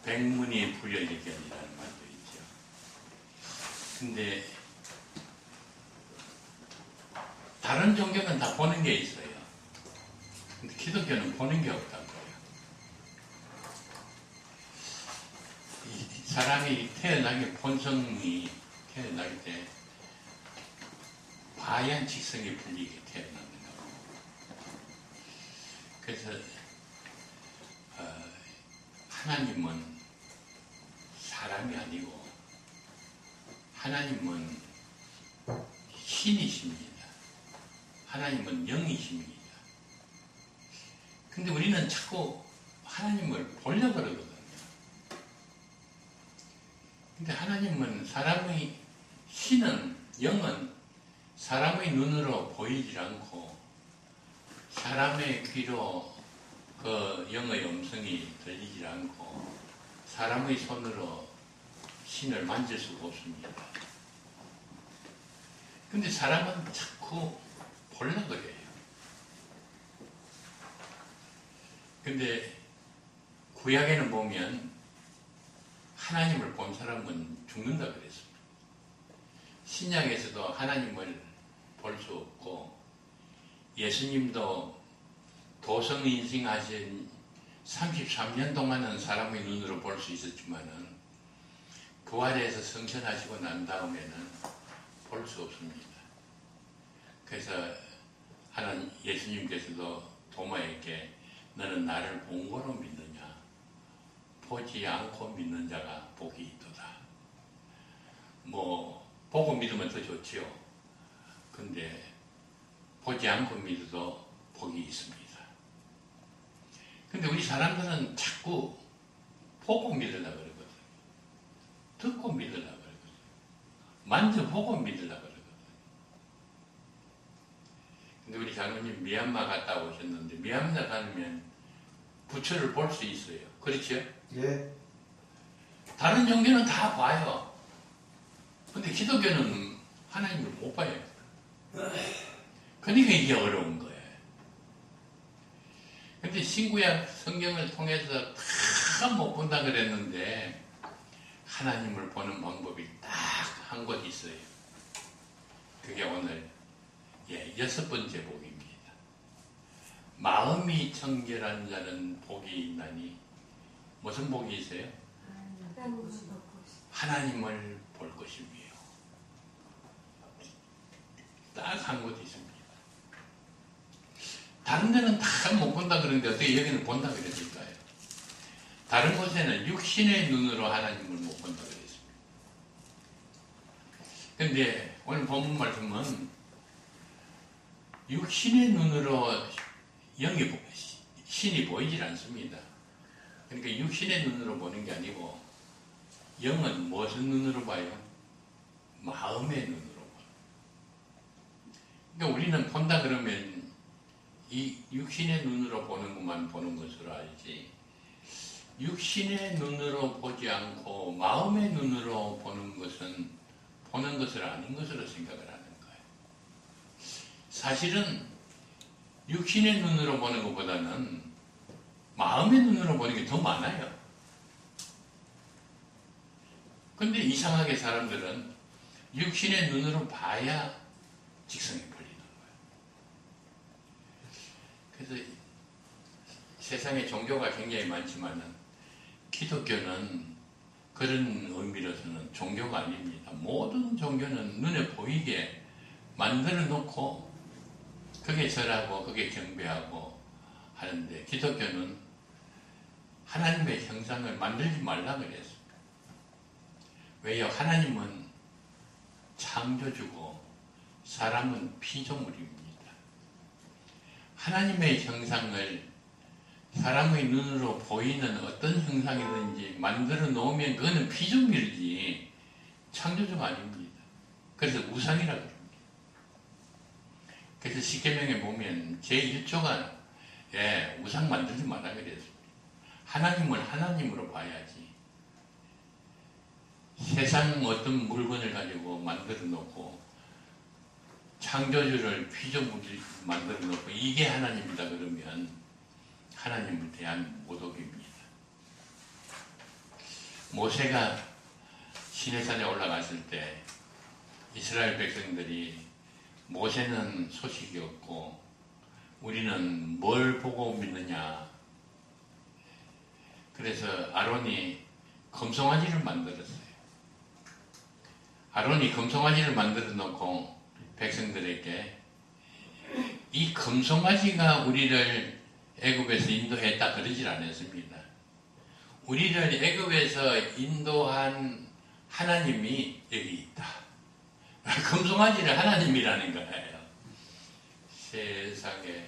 백문이 불여일견이라는 말도 있죠. 근데 다른 종교는 다 보는 게 있어요. 근데 기독교는 보는 게 없다고요. 이 사람이 태어나기 본성이 태어나기 때 하얀 직성이 풀리게 태어납니다. 그래서 하나님은 사람이 아니고 하나님은 신이십니다. 하나님은 영이십니다. 근데 우리는 자꾸 하나님을 보려고 그러거든요. 근데 하나님은 사람의 신은 영은 사람의 눈으로 보이지 않고 사람의 귀로 그 영의 음성이 들리지 않고 사람의 손으로 신을 만질 수가 없습니다. 근데 사람은 자꾸 보려고 그래요. 근데 구약에는 보면 하나님을 본 사람은 죽는다 그랬습니다. 신약에서도 하나님을 볼 수 없고 예수님도 도성인생하신 33년 동안은 사람의 눈으로 볼 수 있었지만은 부활해서 성천하시고 난 다음에는 볼 수 없습니다. 그래서 예수님께서도 도마에게 너는 나를 본 거로 믿느냐? 보지 않고 믿는 자가 복이 있도다. 뭐 보고 믿으면 더 좋지요. 근데 보지 않고 믿어도 복이 있습니다. 근데 우리 사람들은 자꾸 보고 믿으려고 그러거든요. 듣고 믿으려고 그러거든요. 만져보고 믿으려고 그러거든요. 근데 우리 장로님 미얀마 갔다 오셨는데 미얀마 가면 부처를 볼 수 있어요. 그렇죠? 예. 다른 종교는 다 봐요. 근데 기독교는 하나님을 못 봐요. 그러니까 이게 어려운 거예요. 근데 신구약 성경을 통해서 다 못 본다 그랬는데 하나님을 보는 방법이 딱 한 곳 있어요. 그게 오늘 6번째 복입니다. 마음이 청결한 자는 복이 있나니 무슨 복이 있어요? 하나님을 볼 것이며 딱 한 곳 있습니다. 다른 데는 다 못 본다 그러는데 어떻게 여기는 본다 그랬을까요? 다른 곳에는 육신의 눈으로 하나님을 못 본다 그랬습니다. 그런데 오늘 본문 말씀은 육신의 눈으로 신이 보이질 않습니다. 그러니까 육신의 눈으로 보는 게 아니고 영은 무슨 눈으로 봐요? 마음의 눈으로 봐요. 그러니까 우리는 본다 그러면 이 육신의 눈으로 보는 것만 보는 것으로 알지 육신의 눈으로 보지 않고 마음의 눈으로 보는 것은 보는 것을 아닌 것으로 생각을 하는 거예요. 사실은 육신의 눈으로 보는 것보다는 마음의 눈으로 보는 게 더 많아요. 근데 이상하게 사람들은 육신의 눈으로 봐야 직성이 풀리는 거예요. 그래서 세상에 종교가 굉장히 많지만은 기독교는 그런 의미로서는 종교가 아닙니다. 모든 종교는 눈에 보이게 만들어 놓고 그게 절하고 그게 경배하고 하는데 기독교는 하나님의 형상을 만들지 말라 그랬습니다. 왜요? 하나님은 창조주고 사람은 피조물입니다. 하나님의 형상을 사람의 눈으로 보이는 어떤 형상이든지 만들어 놓으면 그거는 피조물이지 창조주가 아닙니다. 그래서 우상이라고 합니다. 그래서 십계명에 보면 제1조가 우상 만들지 마라 그랬습니다. 하나님을 하나님으로 봐야지. 세상 어떤 물건을 가지고 만들어 놓고 창조주를 피조물을 만들어 놓고 이게 하나님이다 그러면 하나님을 대한 모독입니다. 모세가 시내산에 올라갔을 때 이스라엘 백성들이 모세는 소식이 없고 우리는 뭘 보고 믿느냐. 그래서 아론이 금송아지를 만들었어요. 아론이 금송아지를 만들어 놓고 백성들에게 이 금송아지가 우리를 애굽에서 인도했다 그러질 않았습니다. 우리를 애굽에서 인도한 하나님이 여기 있다. 금송아지를 하나님이라는 거예요. 세상에.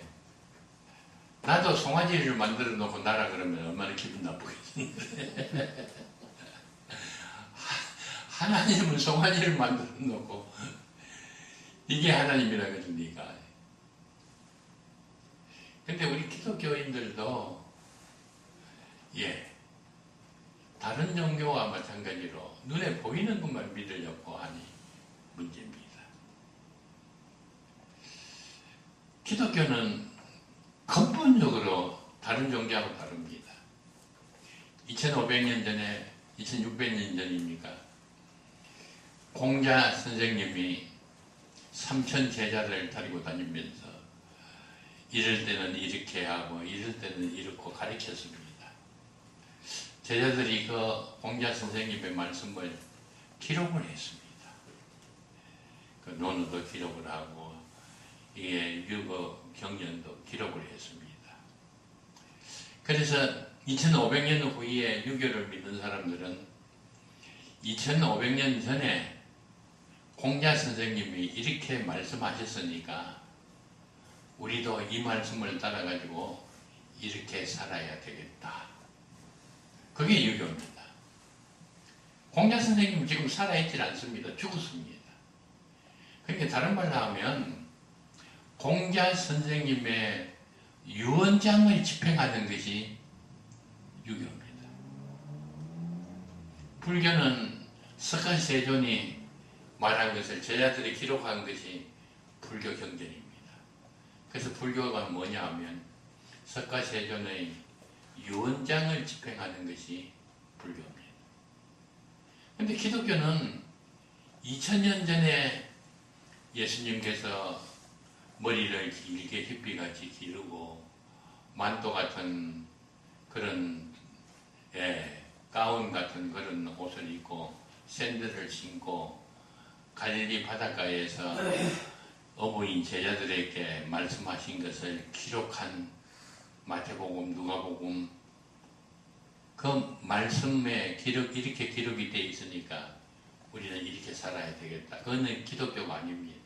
나도 송아지를 만들어 놓고 나라 그러면 얼마나 기분 나쁘겠는데. 하나님은 송아지를 만들어 놓고 이게 하나님이라 그러니까. 근데 우리 기독교인들도 다른 종교와 마찬가지로 눈에 보이는 것만 믿으려고 하니 문제입니다. 기독교는 근본적으로 다른 종교하고 다릅니다. 2500년 전에 2600년 전입니까? 공자 선생님이 3000 제자를 데리고 다니면서 이럴 때는 이렇게 하고 이럴 때는 이렇게 가르쳤습니다. 제자들이 그 공자 선생님의 말씀을 기록을 했습니다. 그 논어도 기록을 하고 이게 유거 경전도 기록을 했습니다. 그래서 2500년 후에 유교를 믿는 사람들은 2500년 전에 공자 선생님이 이렇게 말씀하셨으니까 우리도 이 말씀을 따라가지고 이렇게 살아야 되겠다. 그게 유교입니다. 공자 선생님은 지금 살아있지 않습니다. 죽었습니다. 그러니까 다른 말로 하면 공자 선생님의 유언장을 집행하는 것이 유교입니다. 불교는 석가세존이 말한 것을 제자들이 기록한 것이 불교 경전입니다. 그래서 불교가 뭐냐 하면 석가세존의 유언장을 집행하는 것이 불교입니다. 그런데 기독교는 2000년 전에 예수님께서 머리를 길게 휘비같이 기르고 만도 같은 그런 가운 같은 그런 옷을 입고 샌들을 신고 갈릴리 바닷가에서 어부인 제자들에게 말씀하신 것을 기록한 마태복음, 누가복음 그 말씀에 이렇게 기록이 되어 있으니까 우리는 이렇게 살아야 되겠다. 그거는 기독교가 아닙니다.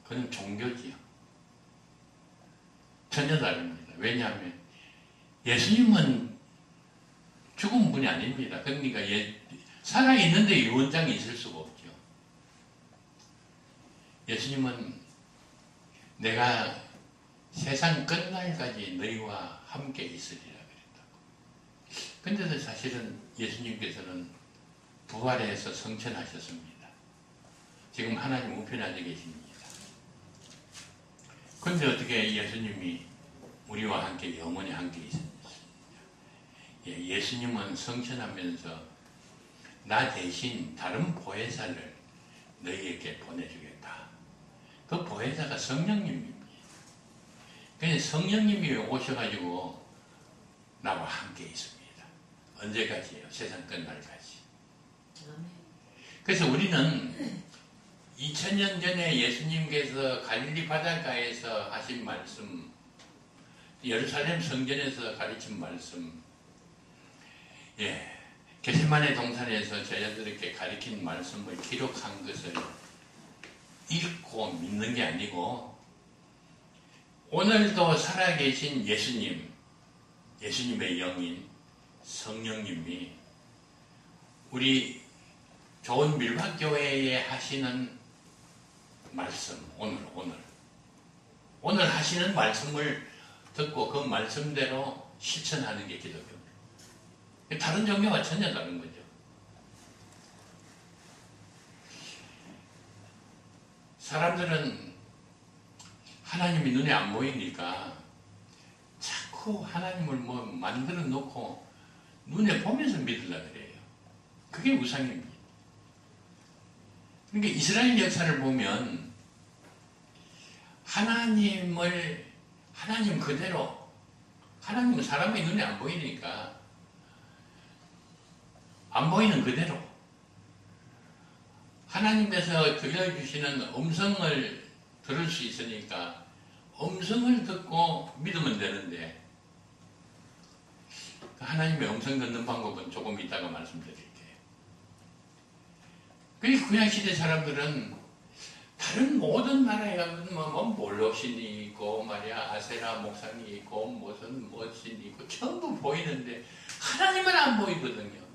그건 종교지요. 전혀 다릅니다. 왜냐하면 예수님은 죽은 분이 아닙니다. 그러니까 살아있는데 유언장이 있을 수가 없죠. 예수님은 내가 세상 끝날까지 너희와 함께 있으리라 그랬다고. 근데도 사실은 예수님께서는 부활해서 성천하셨습니다. 지금 하나님 우편에 앉아 계십니다. 근데 어떻게 예수님이 우리와 함께 영원히 함께 있습니다. 예수님은 성천하면서 나 대신 다른 보혜사를 너희에게 보내주겠다. 그 보혜사가 성령님입니다. 그래서 성령님이 오셔가지고 나와 함께 있습니다. 언제까지요? 세상 끝날까지. 그래서 우리는 2000년 전에 예수님께서 갈릴리 바닷가에서 하신 말씀, 예루살렘 성전에서 가르친 말씀, 게세마네 동산에서 제자들에게 가르친 말씀을 기록한 것을 읽고 믿는 게 아니고 오늘도 살아계신 예수님, 예수님의 영인 성령님이 우리 좋은 밀박교회에 하시는 말씀, 오늘 하시는 말씀을 듣고 그 말씀대로 실천하는 게 기독교입니다. 다른 종교와 전혀 다른 거죠. 사람들은 하나님이 눈에 안 보이니까 자꾸 하나님을 만들어 놓고 눈에 보면서 믿으려고 그래요. 그게 우상입니다. 그러니까 이스라엘 역사를 보면 하나님 그대로, 하나님은 사람의 눈에 안 보이니까 안 보이는 그대로 하나님께서 들려주시는 음성을 들을 수 있으니까 음성을 듣고 믿으면 되는데, 하나님의 음성 듣는 방법은 조금 이따가 말씀드릴게요. 그 구약시대 사람들은 다른 모든 나라에 가면 몰로신이 있고 말이야, 아세라 목상이 있고 무슨 신이 있고 전부 보이는데 하나님은 안 보이거든요.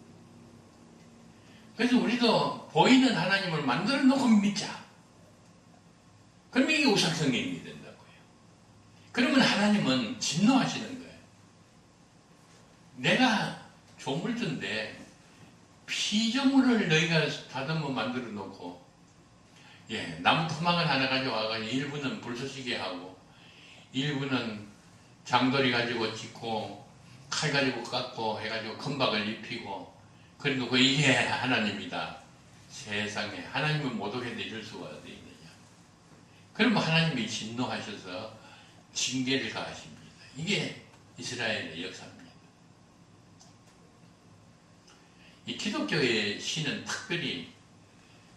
그래서 우리도 보이는 하나님을 만들어 놓고 믿자. 그러면 이게 우상성경이 된다고요. 그러면 하나님은 진노하시는 거예요. 내가 조물주인데 피조물을 너희가 다듬어 만들어 놓고, 나무 토막을 하나 가져와가지고 일부는 불쏘시개 하고 일부는 장돌이 가지고 짓고 칼 가지고 깎고 해가지고 금박을 입히고, 그리고 이게 하나님이다. 세상에 하나님은 모독해도 이럴 수가 어디 있느냐. 그러면 하나님이 진노하셔서 징계를 가하십니다. 이게 이스라엘의 역사입니다. 이 기독교의 신은 특별히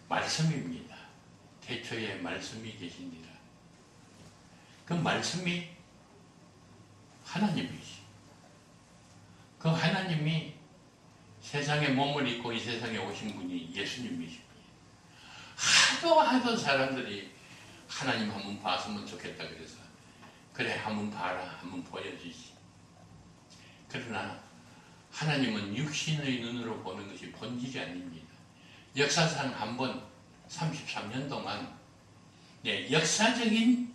말씀입니다. 태초에 말씀이 계시니라. 그 말씀이 하나님이시. 그 하나님이 세상에 몸을 입고 이 세상에 오신 분이 예수님이십니다. 하도 사람들이 하나님 한번 봤으면 좋겠다 그래서, 그래 한번 봐라, 한번 보여주시. 그러나 하나님은 육신의 눈으로 보는 것이 본질이 아닙니다. 역사상 한번 33년 동안 역사적인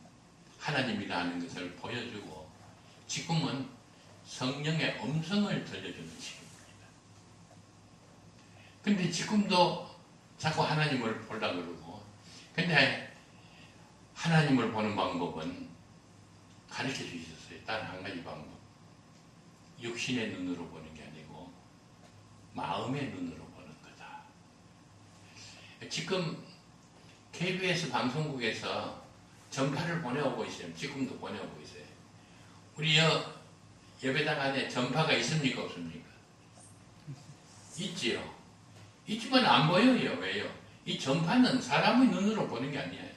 하나님이라는 것을 보여주고, 지금은 성령의 음성을 들려주는 시기입니다. 근데 지금도 자꾸 하나님을 보려고 그러고, 근데 하나님을 보는 방법은 가르쳐 주셨어요. 단 한 가지 방법. 육신의 눈으로 보는 게 아니고 마음의 눈으로 보는 거다. 지금 KBS 방송국에서 전파를 보내오고 있어요. 지금도 보내오고 있어요. 우리 예배당 안에 전파가 있습니까? 없습니까? 있지요. 있지만 안 보여요. 왜요? 이 전파는 사람의 눈으로 보는 게 아니에요.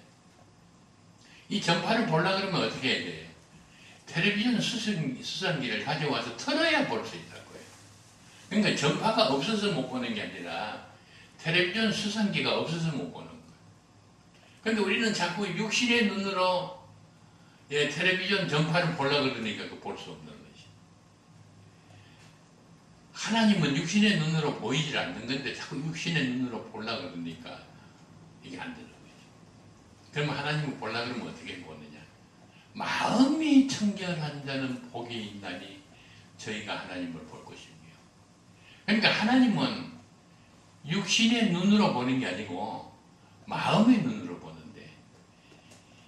이 전파를 보려고 그러면 어떻게 해야 돼요? 텔레비전 수선기를 가져와서 틀어야 볼 수 있다고요. 그러니까 전파가 없어서 못 보는 게 아니라 텔레비전 수선기가 없어서 못 보는 거예요. 그런데 우리는 자꾸 육신의 눈으로 텔레비전 전파를 보려고 그러니까 볼 수 없는 거지. 하나님은 육신의 눈으로 보이질 않는 건데 자꾸 육신의 눈으로 보려고 그러니까 이게 안 되는 거지. 그러면 하나님을 보려고 그러면 어떻게 보느냐? 마음이 청결한 자는 복이 있나니 저희가 하나님을 볼 것이며. 그러니까 하나님은 육신의 눈으로 보는 게 아니고 마음의 눈으로 보는데,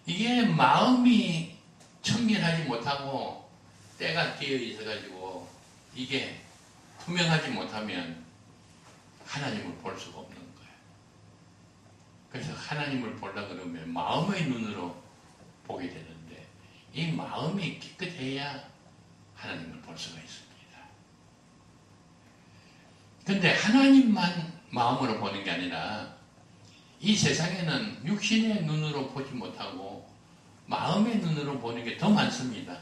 이게 마음이 청결하지 못하고 때가 끼어 있어가지고 이게 투명하지 못하면 하나님을 볼 수가 없는 거예요. 그래서 하나님을 보려고 그러면 마음의 눈으로 보게 되는데, 이 마음이 깨끗해야 하나님을 볼 수가 있습니다. 근데 하나님만 마음으로 보는 게 아니라 이 세상에는 육신의 눈으로 보지 못하고 마음의 눈으로 보는 게 더 많습니다.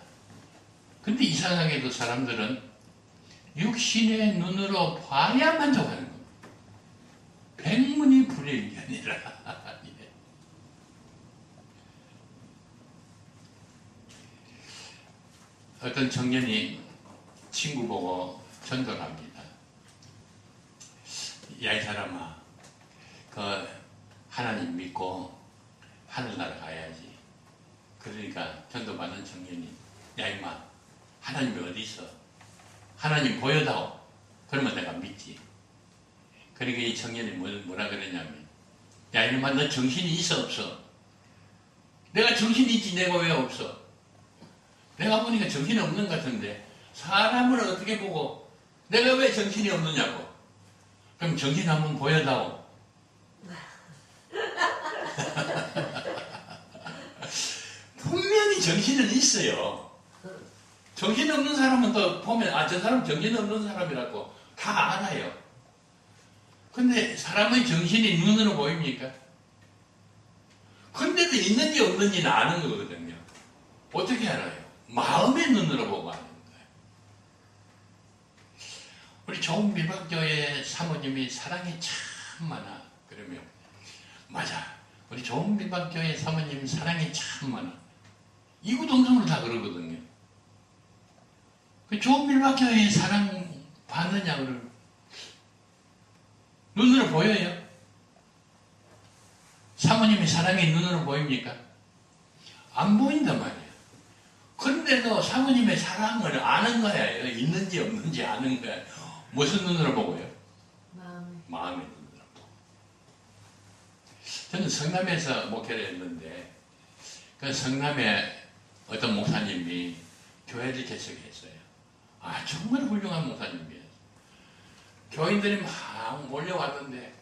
근데 이상하게도 사람들은 육신의 눈으로 봐야 만족하는 겁니다. 백문이 불여일이 아니라. 어떤 청년이 친구 보고 전도를 합니다. 야, 이 사람아, 그 하나님 믿고 하늘나라 가야지. 그러니까 전도받는 청년이, 야 임마, 하나님이 어디 있어? 하나님 보여다오. 그러면 내가 믿지. 그러니까 이 청년이 뭐라 그러냐면, 야 이놈아, 너 정신이 있어 없어? 내가 정신이 있지, 내가 왜 없어? 내가 보니까 정신이 없는 것 같은데 사람을 어떻게 보고 내가 왜 정신이 없느냐고. 그럼 정신 한번 보여다오. 분명히 정신은 있어요. 정신 없는 사람은 또 보면 아, 저 사람 정신 없는 사람이라고 다 알아요. 근데 사람의 정신이 눈으로 보입니까? 근데도 있는지 없는지는 아는 거거든요. 어떻게 알아요? 마음의 눈으로 보고 아는 거예요. 우리 좋은 밀박교회 사모님이 사랑이 참 많아. 그러면 맞아. 우리 좋은 밀박교회 사모님 사랑이 참 많아. 이구동성으로 다 그러거든요. 그 좋은 밀박교회 사랑 받느냐 그러면 눈으로 보여요? 사모님이 사랑이 눈으로 보입니까? 안 보인단 말이에요. 그런데도 사모님의 사랑을 아는 거예요. 있는지 없는지 아는 거예요. 무슨 눈으로 보고요? 마음의 눈으로 보고. 저는 성남에서 목회를 했는데 그 성남에 어떤 목사님이 교회를 개척했어요. 아, 정말 훌륭한 목사님이에요. 교인들이 막 몰려왔는데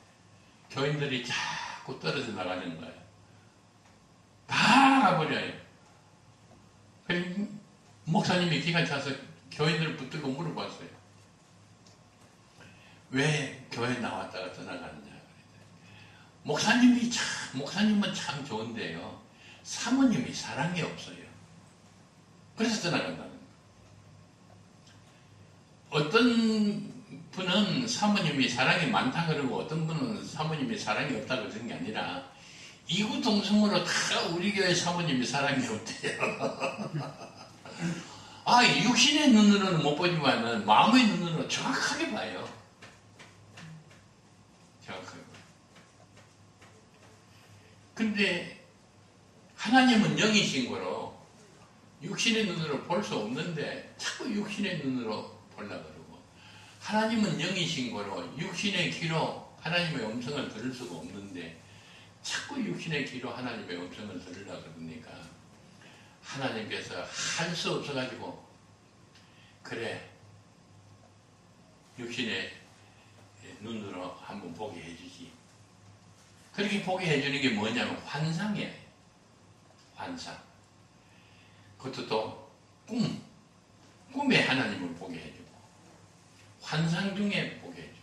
교인들이 자꾸 떨어져 나가는 거예요. 다 가버려요. 그래서 목사님이 기가 차서 교인들을 붙들고 물어봤어요. 왜 교회 나왔다가 떠나가느냐. 목사님은 참 좋은데요. 사모님이 사랑이 없어요. 그래서 떠나간다는 거예요. 어떤 분은 사모님이 사랑이 많다 그러고 어떤 분은 사모님이 사랑이 없다 그러는 게 아니라 이구동성으로 다 우리 교회 사모님이 사랑이 없대요. 아, 육신의 눈으로는 못 보지만은 마음의 눈으로 정확하게 봐요. 정확하게 봐요. 근데 하나님은 영이신 거로 육신의 눈으로 볼 수 없는데 자꾸 육신의 눈으로 보려고 그러고, 하나님은 영이신 거로 육신의 귀로 하나님의 음성을 들을 수가 없는데 자꾸 육신의 귀로 하나님의 음성을 들으려고 그러니까 하나님께서 할 수 없어가지고 그래 육신의 눈으로 한번 보게 해주지. 그렇게 보게 해주는 게 뭐냐면 환상이에요. 환상. 그것도 또 꿈에 하나님을 보게 해주고 환상 중에 보게 해주고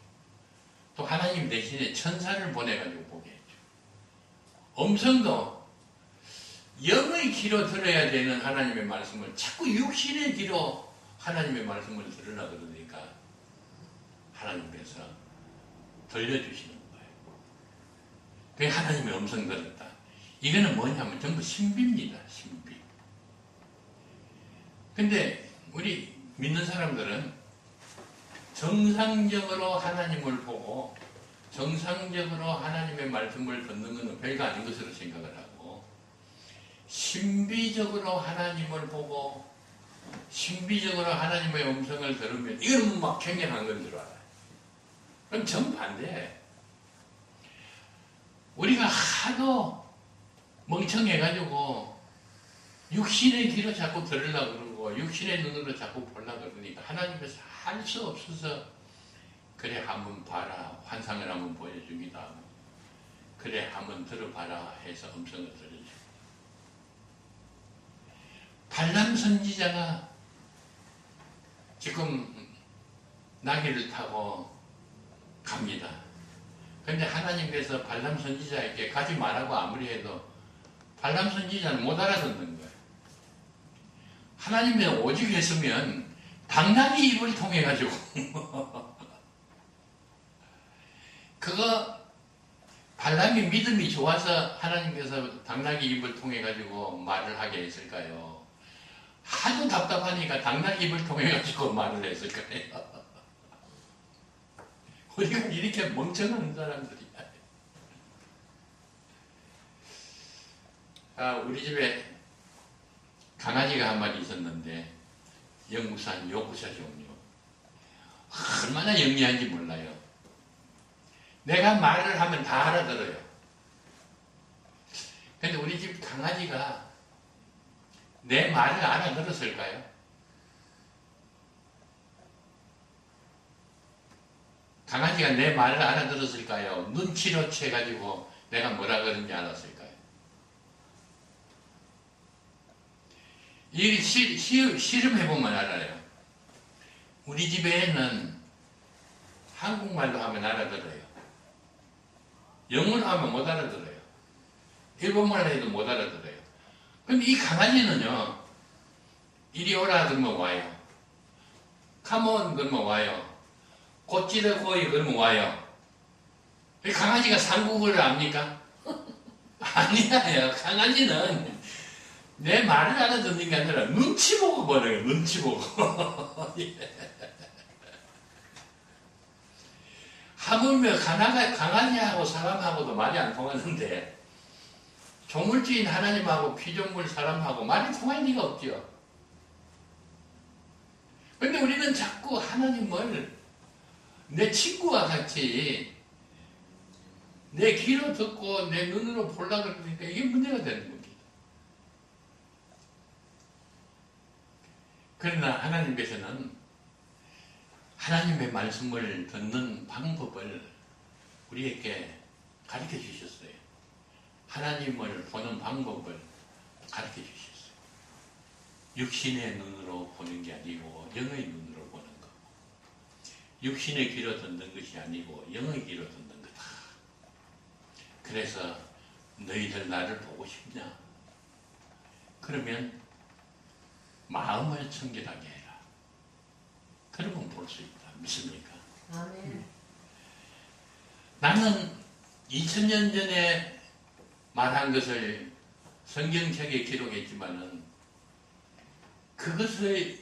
또 하나님 대신에 천사를 보내가지고 보게 해주고 음성도 영의 귀로 들어야 되는 하나님의 말씀을 자꾸 육신의 귀로 하나님의 말씀을 들으려고 그러니까 하나님께서 들려주시는 거예요. 그게 하나님의 음성 들었다. 이거는 뭐냐면 전부 신비입니다. 신비. 근데 우리 믿는 사람들은 정상적으로 하나님을 보고 정상적으로 하나님의 말씀을 듣는 것은 별거 아닌 것으로 생각을 하고 신비적으로 하나님을 보고 신비적으로 하나님의 음성을 들으면 이건 막 굉장한 건 줄 알아요. 그럼 정반대. 우리가 하도 멍청해가지고 육신의 귀로 자꾸 들으려고 그러고 육신의 눈으로 자꾸 보려고 그러니까 하나님께서 할 수 없어서 그래 한번 봐라 환상을 한번 보여주기도 하고 그래 한번 들어봐라 해서 음성을 들려주고 발람 선지자가 지금 나귀를 타고 갑니다. 그런데 하나님께서 발람 선지자에게 가지 말라고 아무리 해도 발람 선지자는 못 알아듣는 거예요. 하나님이 오직 했으면 당나귀 입을 통해 가지고 그거 발람이 믿음이 좋아서 하나님께서 당나귀 입을 통해 가지고 말을 하게 했을까요? 하도 답답하니까 당나귀 입을 통해 가지고 말을 했을까요? 우리가 이렇게 멍청한 사람들이야. 우리 집에 강아지가 한 마리 있었는데 영국산 요크셔 종류. 얼마나 영리한지 몰라요. 내가 말을 하면 다 알아들어요. 근데 우리 집 강아지가 내 말을 알아들었을까요? 강아지가 내 말을 알아들었을까요? 눈치로 채가지고 내가 뭐라 그런지 알았을까요? 이게 실험해보면 알아요. 우리 집에는 한국말로 하면 알아들어요. 영어로 하면 못 알아들어요. 일본말로 해도 못 알아들어요. 근데 이 강아지는요, 이리 오라 그러면 와요. 카몬 그러면 와요. 고찌르 고이 그러면 와요. 이 강아지가 한국어를 압니까? 아니에요. 강아지는 내 말을 알아듣는 게 아니라 눈치 보고 버려요. 눈치 보고. 하물며 강아지하고 사람하고도 말이 안 통하는데 조물주인 하나님하고 피조물 사람하고 말이 통할 리가 없죠. 근데 우리는 자꾸 하나님을 내 친구와 같이 내 귀로 듣고 내 눈으로 보려고 그러니까 이게 문제가 되는 겁니다. 그러나 하나님께서는 하나님의 말씀을 듣는 방법을 우리에게 가르쳐 주셨어요. 하나님을 보는 방법을 가르쳐 주셨어요. 육신의 눈으로 보는 게 아니고 영의 눈으로 보는 거. 육신의 귀로 듣는 것이 아니고 영의 귀로 듣는 거다. 그래서 너희들 나를 보고 싶냐? 그러면 마음을 청결하게 해라. 그러면 볼 수 있다. 믿습니까? 아멘. 나는 2000년 전에 말한 것을 성경책에 기록했지만은 그것의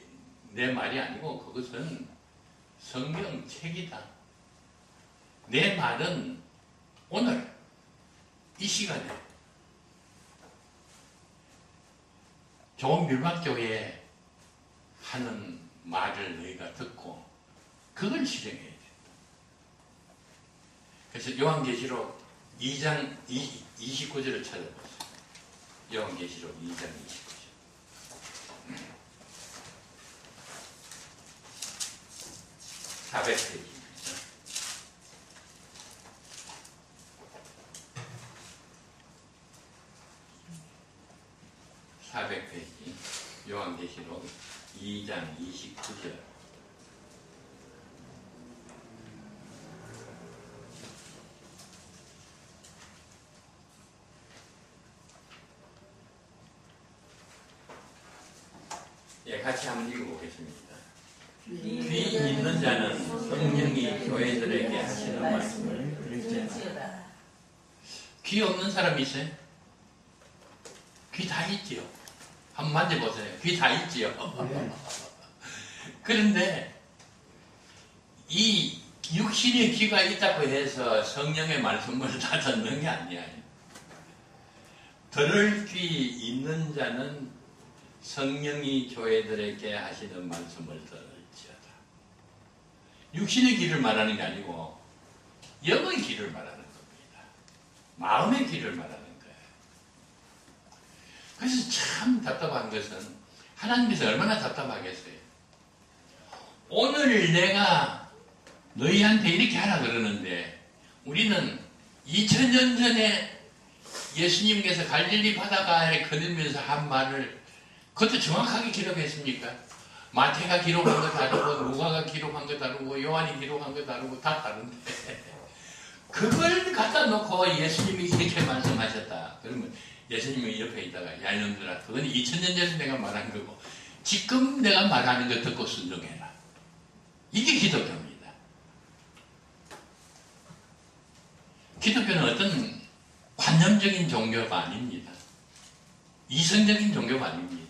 내 말이 아니고 그것은 성경책이다. 내 말은 오늘 이 시간에 좋은 밀막교회에 하는 말을 너희가 듣고 그걸 실행해야 된다. 그래서 요한계시록 2장 29절을 찾아보세요. 요한계시록 2장 29절. 400페이지입니다. 요한계시록 2장 29절. 예, 같이 한번 읽어보겠습니다. 귀 있는 자는 성령이 교회들에게 하시는 말씀을 들을지어다. 귀 없는 사람이 있어요? 귀 다 있지요. 한번 만져보세요. 귀 다 있지요. 그런데 이 육신의 귀가 있다고 해서 성령의 말씀을 다 듣는 게 아니야. 들을 귀 있는 자는 성령이 교회들에게 하시는 말씀을 들을지어다. 육신의 귀를 말하는 게 아니고 영의 귀를 말하는 겁니다. 마음의 귀를 말하는 거예요. 그래서 참 답답한 것은 하나님께서 얼마나 답답하겠어요. 오늘 내가 너희한테 이렇게 하라 그러는데 우리는 2000년 전에 예수님께서 갈릴리 바다가에 거닐면서 한 말을 그것도 정확하게 기록했습니까? 마태가 기록한 거 다르고 누가가 기록한 거 다르고 요한이 기록한 거 다르고 다 다른데 그걸 갖다 놓고 예수님이 이렇게 말씀하셨다. 그러면 예수님이 옆에 있다가 야 이놈들아 그건 2000년 전에 내가 말한 거고 지금 내가 말하는 거 듣고 순종해라. 이게 기독교입니다. 기독교는 어떤 관념적인 종교가 아닙니다. 이성적인 종교가 아닙니다.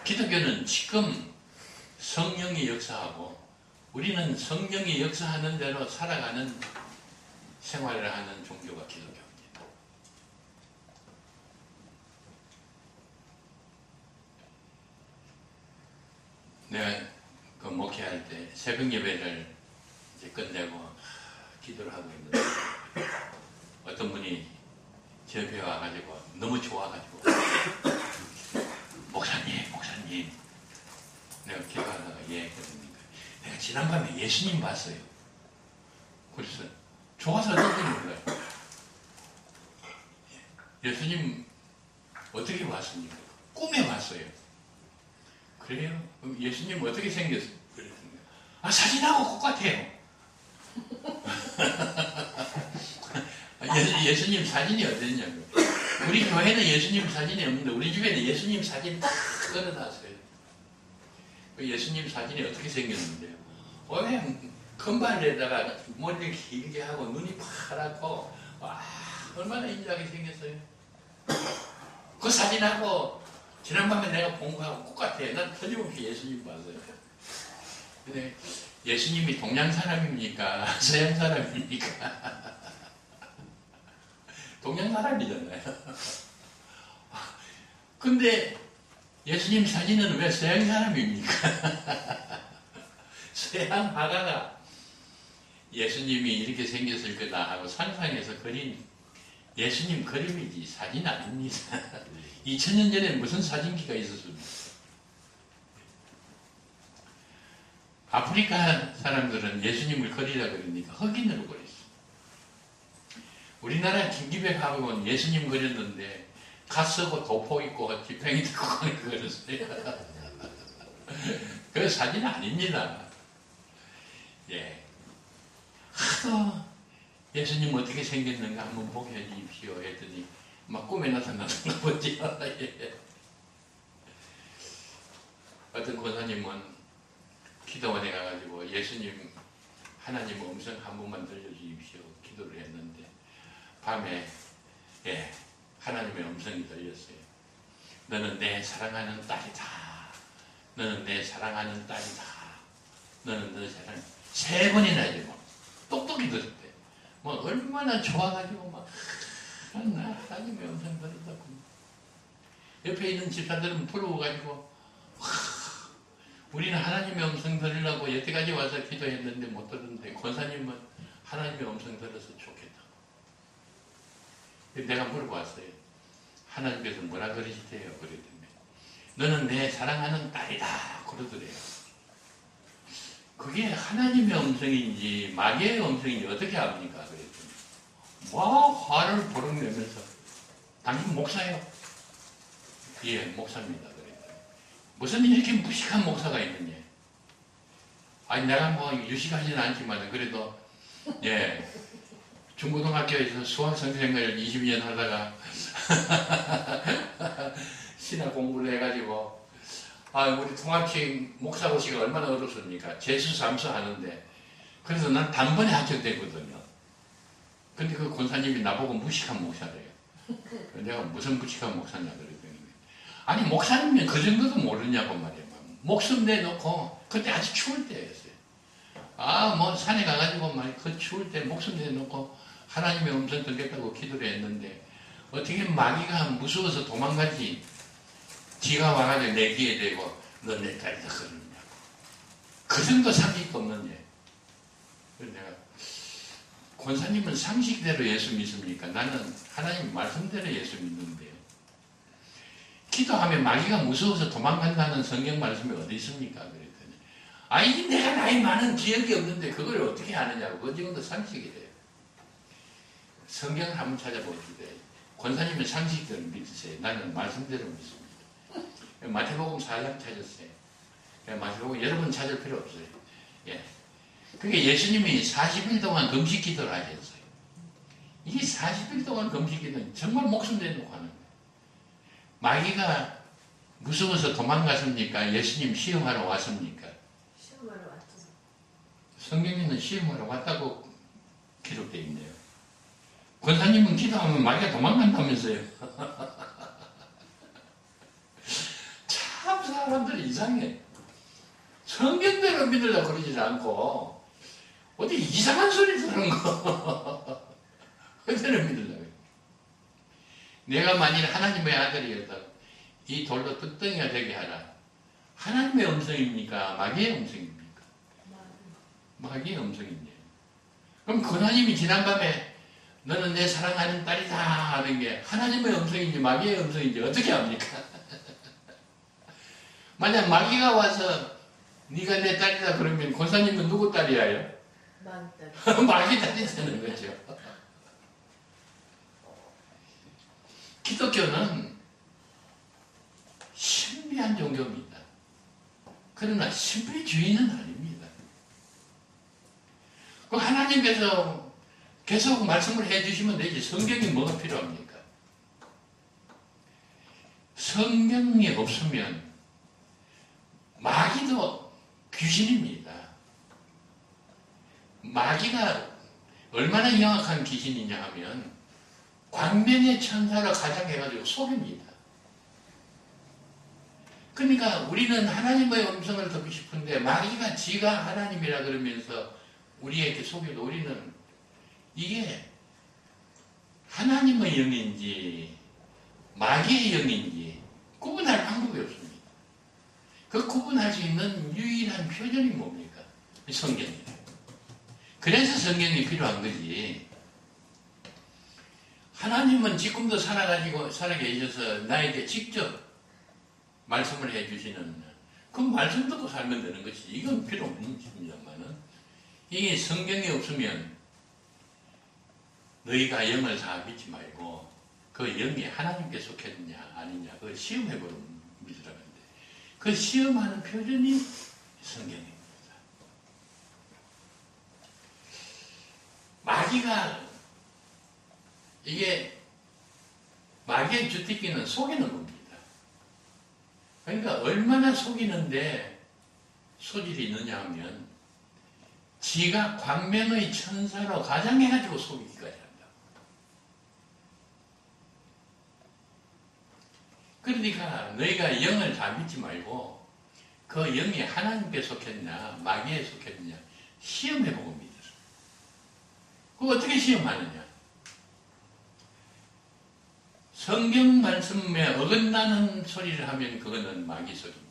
기독교는 지금 성령이 역사하고 우리는 성령이 역사하는 대로 살아가는 생활을 하는 종교가 기독교입니다. 내가 그 목회할 때 새벽 예배를 이제 끝내고 기도를 하고 있는데 어떤 분이 제 옆에 와가지고 너무 좋아가지고 목사님 내가 기도하다가 예 그러니까 내가 지난밤에 예수님 봤어요. 그래서 좋아서 어떨지 몰라요. 예수님 어떻게 봤습니까? 꿈에 봤어요. 그래요? 예수님 어떻게 생겼어요? 그랬더니 사진하고 똑같아요. 예수님 사진이 어땠냐고요. 우리 교회는 예수님 사진이 없는데 우리 집에는 예수님 사진이 딱 걸어놨어요. 예수님 사진이 어떻게 생겼는데요? 그냥 금발에다가 머리를 길게 하고 눈이 파랗고 얼마나 인자하게 생겼어요. 그 사진하고 지난밤에 내가 본 거하고 똑같아요. 난 틀림없이 예수님 봤어요. 근데 예수님이 동양 사람입니까? 서양 사람입니까? 동양 사람이잖아요. 근데 예수님 사진은 왜 서양 사람입니까? 서양 화가가 예수님이 이렇게 생겼을 거다 하고 상상해서 그린 예수님 그림이지 사진 아닙니다. 2000년 전에 무슨 사진기가 있었습니까? 아프리카 사람들은 예수님을 그리라 그러니까 흑인으로 그렸어. 우리나라 김기백하고는 예수님 그렸는데 갓 쓰고 도포 입고 지팡이 들고 가는 거 그렸어요. 그 사진 아닙니다. 예. 하도 예수님 어떻게 생겼는가 한번 보게 해주십시오 했더니 막 꿈에 나타나는 거죠. 예. 어떤 권사님은 기도원에 가가지고 예수님 하나님 음성 한 번만 들려주십시오 기도를 했는데 밤에 하나님의 음성이 들렸어요. 너는 내 사랑하는 딸이다. 너는 내 사랑하는 딸이다. 너는 내 사랑. 3번이나 이제 똑똑히 들었대. 얼마나 좋아가지고 하나님의 음성 들었다고. 옆에 있는 집사들은 부러워가지고 우리는 하나님의 음성 들으려고 여태까지 와서 기도했는데 못 들었는데 권사님은 하나님의 음성 들어서 좋겠다. 내가 물어봤어요. 하나님께서 뭐라 그러시대요? 그랬더니 너는 내 사랑하는 딸이다 그러더래요. 그게 하나님의 음성인지 마귀의 음성인지 어떻게 합니까? 그랬더니 화를 버럭 내면서 당신 목사요? 예, 목사입니다. 그랬더니 무슨 이렇게 무식한 목사가 있느냐? 아니 내가 유식하지는 않지만 그래도 중고등학교에서 수학 선생을 20년 하다가 신학 공부를 해가지고 우리 통합식 목사고시가 얼마나 어렵습니까? 재수 삼수 하는데 그래서 난 단번에 합격됐거든요. 근데 그 권사님이 나보고 무식한 목사래요. 내가 무슨 무식한 목사냐 그랬더니 아니 목사님은 그 정도도 모르냐고 말이에요. 목숨 내놓고 그때 아주 추울 때였어요. 산에 가가지고 그 추울 때 목숨 내놓고 하나님의 음성 듣겠다고 기도를 했는데 어떻게 마귀가 무서워서 도망가지. 지가 와가지고 내 귀에 대고 너 내 딸이다 그러느냐고. 그 정도 상식도 없는 예. 그래서 내가 권사님은 상식대로 예수 믿습니까? 나는 하나님 말씀대로 예수 믿는데요. 기도하면 마귀가 무서워서 도망간다는 성경 말씀이 어디 있습니까? 그랬더니 내가 나이 많은 기억이 없는데 그걸 어떻게 아느냐고. 그 정도 상식이래요. 성경을 한번 찾아보시되 권사님은 상식대로 믿으세요. 나는 말씀대로 믿습니다. 마태복음 4장 찾았어요. 마태복음 여러분 찾을 필요 없어요. 그게 예수님이 40일 동안 금식 기도를 하셨어요. 이게 40일 동안 금식 기도는 정말 목숨 내놓고 하는 거예요. 마귀가 무서워서 도망갔습니까? 예수님 시험하러 왔습니까? 시험하러 왔죠. 성경에는 시험하러 왔다고 기록되어 있네요. 권사님은 기도하면 마귀가 도망간다면서요. 참 사람들이 이상해. 성경대로 믿으려고 그러지 않고 어디 이상한 소리 들은 거 그대로 믿으려고. 내가 만일 하나님의 아들이었다 이 돌로 뜯덩이가 되게 하라. 하나님의 음성입니까? 마귀의 음성입니까? 마귀의 음성이네요. 그럼 그 하나님이 지난밤에 너는 내 사랑하는 딸이다 하는 게 하나님의 음성인지 마귀의 음성인지 어떻게 합니까? 만약 마귀가 와서 네가 내 딸이다 그러면 권사님은 누구 딸이에요? 만딸. 마귀 딸이 되는 거죠. 기독교는 신비한 종교입니다. 그러나 신비주의는 아닙니다. 그 하나님께서 계속 말씀을 해주시면 되지. 성경이 뭐가 필요합니까? 성경이 없으면 마귀도 귀신입니다. 마귀가 얼마나 영악한 귀신이냐 하면 광명의 천사를 가장해가지고 속입니다. 그러니까 우리는 하나님의 음성을 듣고 싶은데 마귀가 지가 하나님이라 그러면서 우리에게 속여도 우리는 이게 하나님의 영인지 마귀의 영인지 구분할 방법이 없습니다. 그 구분할 수 있는 유일한 표준이 뭡니까? 성경이에요. 그래서 성경이 필요한 거지. 하나님은 지금도 살아 계셔서 나에게 직접 말씀을 해주시는 그 말씀 듣고 살면 되는 것이 이건 필요 없는 것입니다만은 이게 성경이 없으면 너희가 영을 다 믿지 말고 그 영이 하나님께 속했느냐 아니냐 그걸 시험해보는 믿으라는데 그 시험하는 표준이 성경입니다. 마귀가 이게 마귀의 주특기는 속이는 겁니다. 그러니까 얼마나 속이는데 소질이 있느냐 하면 지가 광명의 천사로 가장해가지고 속이기까지 한다. 그러니까 너희가 영을 다 믿지 말고 그 영이 하나님께 속했냐 마귀에 속했냐 시험해보고 믿으라. 그거 어떻게 시험하느냐? 성경 말씀에 어긋나는 소리를 하면 그거는 마귀 소리입니다.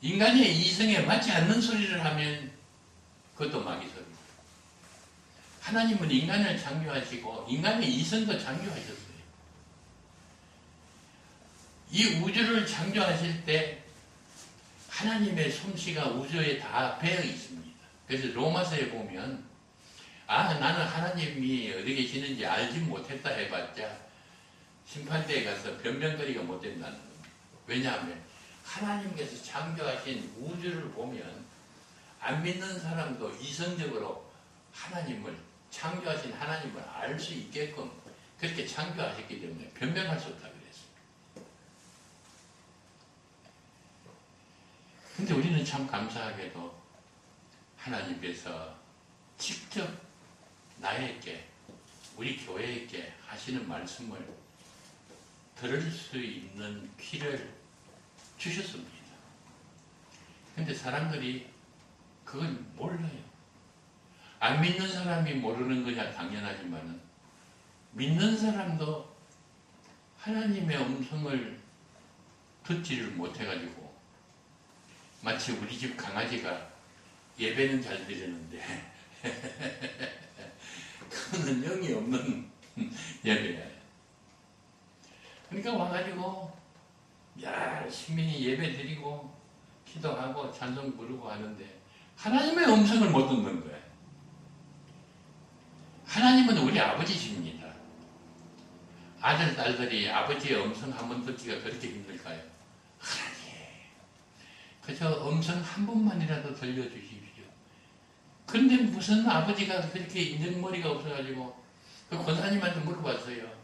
인간의 이성에 맞지 않는 소리를 하면 그것도 마귀 소리입니다. 하나님은 인간을 창조하시고 인간의 이성도 창조하셨어요. 이 우주를 창조하실 때 하나님의 솜씨가 우주에 다 배어 있습니다. 그래서 로마서에 보면 나는 하나님이 어디 계시는지 알지 못했다 해봤자 심판대에 가서 변명거리가 못 된다는 겁니다. 왜냐하면 하나님께서 창조하신 우주를 보면 안 믿는 사람도 이성적으로 하나님을 창조하신 하나님을 알 수 있게끔 그렇게 창조하셨기 때문에 변명할 수 없다고 그랬습니다. 근데 우리는 참 감사하게도 하나님께서 직접 나에게 우리 교회에게 하시는 말씀을 들을 수 있는 귀를 주셨습니다. 근데 사람들이 그걸 몰라요. 안 믿는 사람이 모르는 거냐 당연하지만 믿는 사람도 하나님의 음성을 듣지를 못해가지고 마치 우리 집 강아지가 예배는 잘 드리는데 그거는 영이 없는 예배예요. 그러니까 와가지고 열심히 예배 드리고 기도하고 찬송 부르고 하는데 하나님의 음성을 못 듣는 거예요. 하나님은 우리 아버지십니다. 아들, 딸들이 아버지의 음성 한번 듣기가 그렇게 힘들까요? 하나님, 그저 음성 한 번만이라도 들려주십시오. 그런데 무슨 아버지가 그렇게 인정머리가 없어가지고 그 권사님한테 물어봤어요.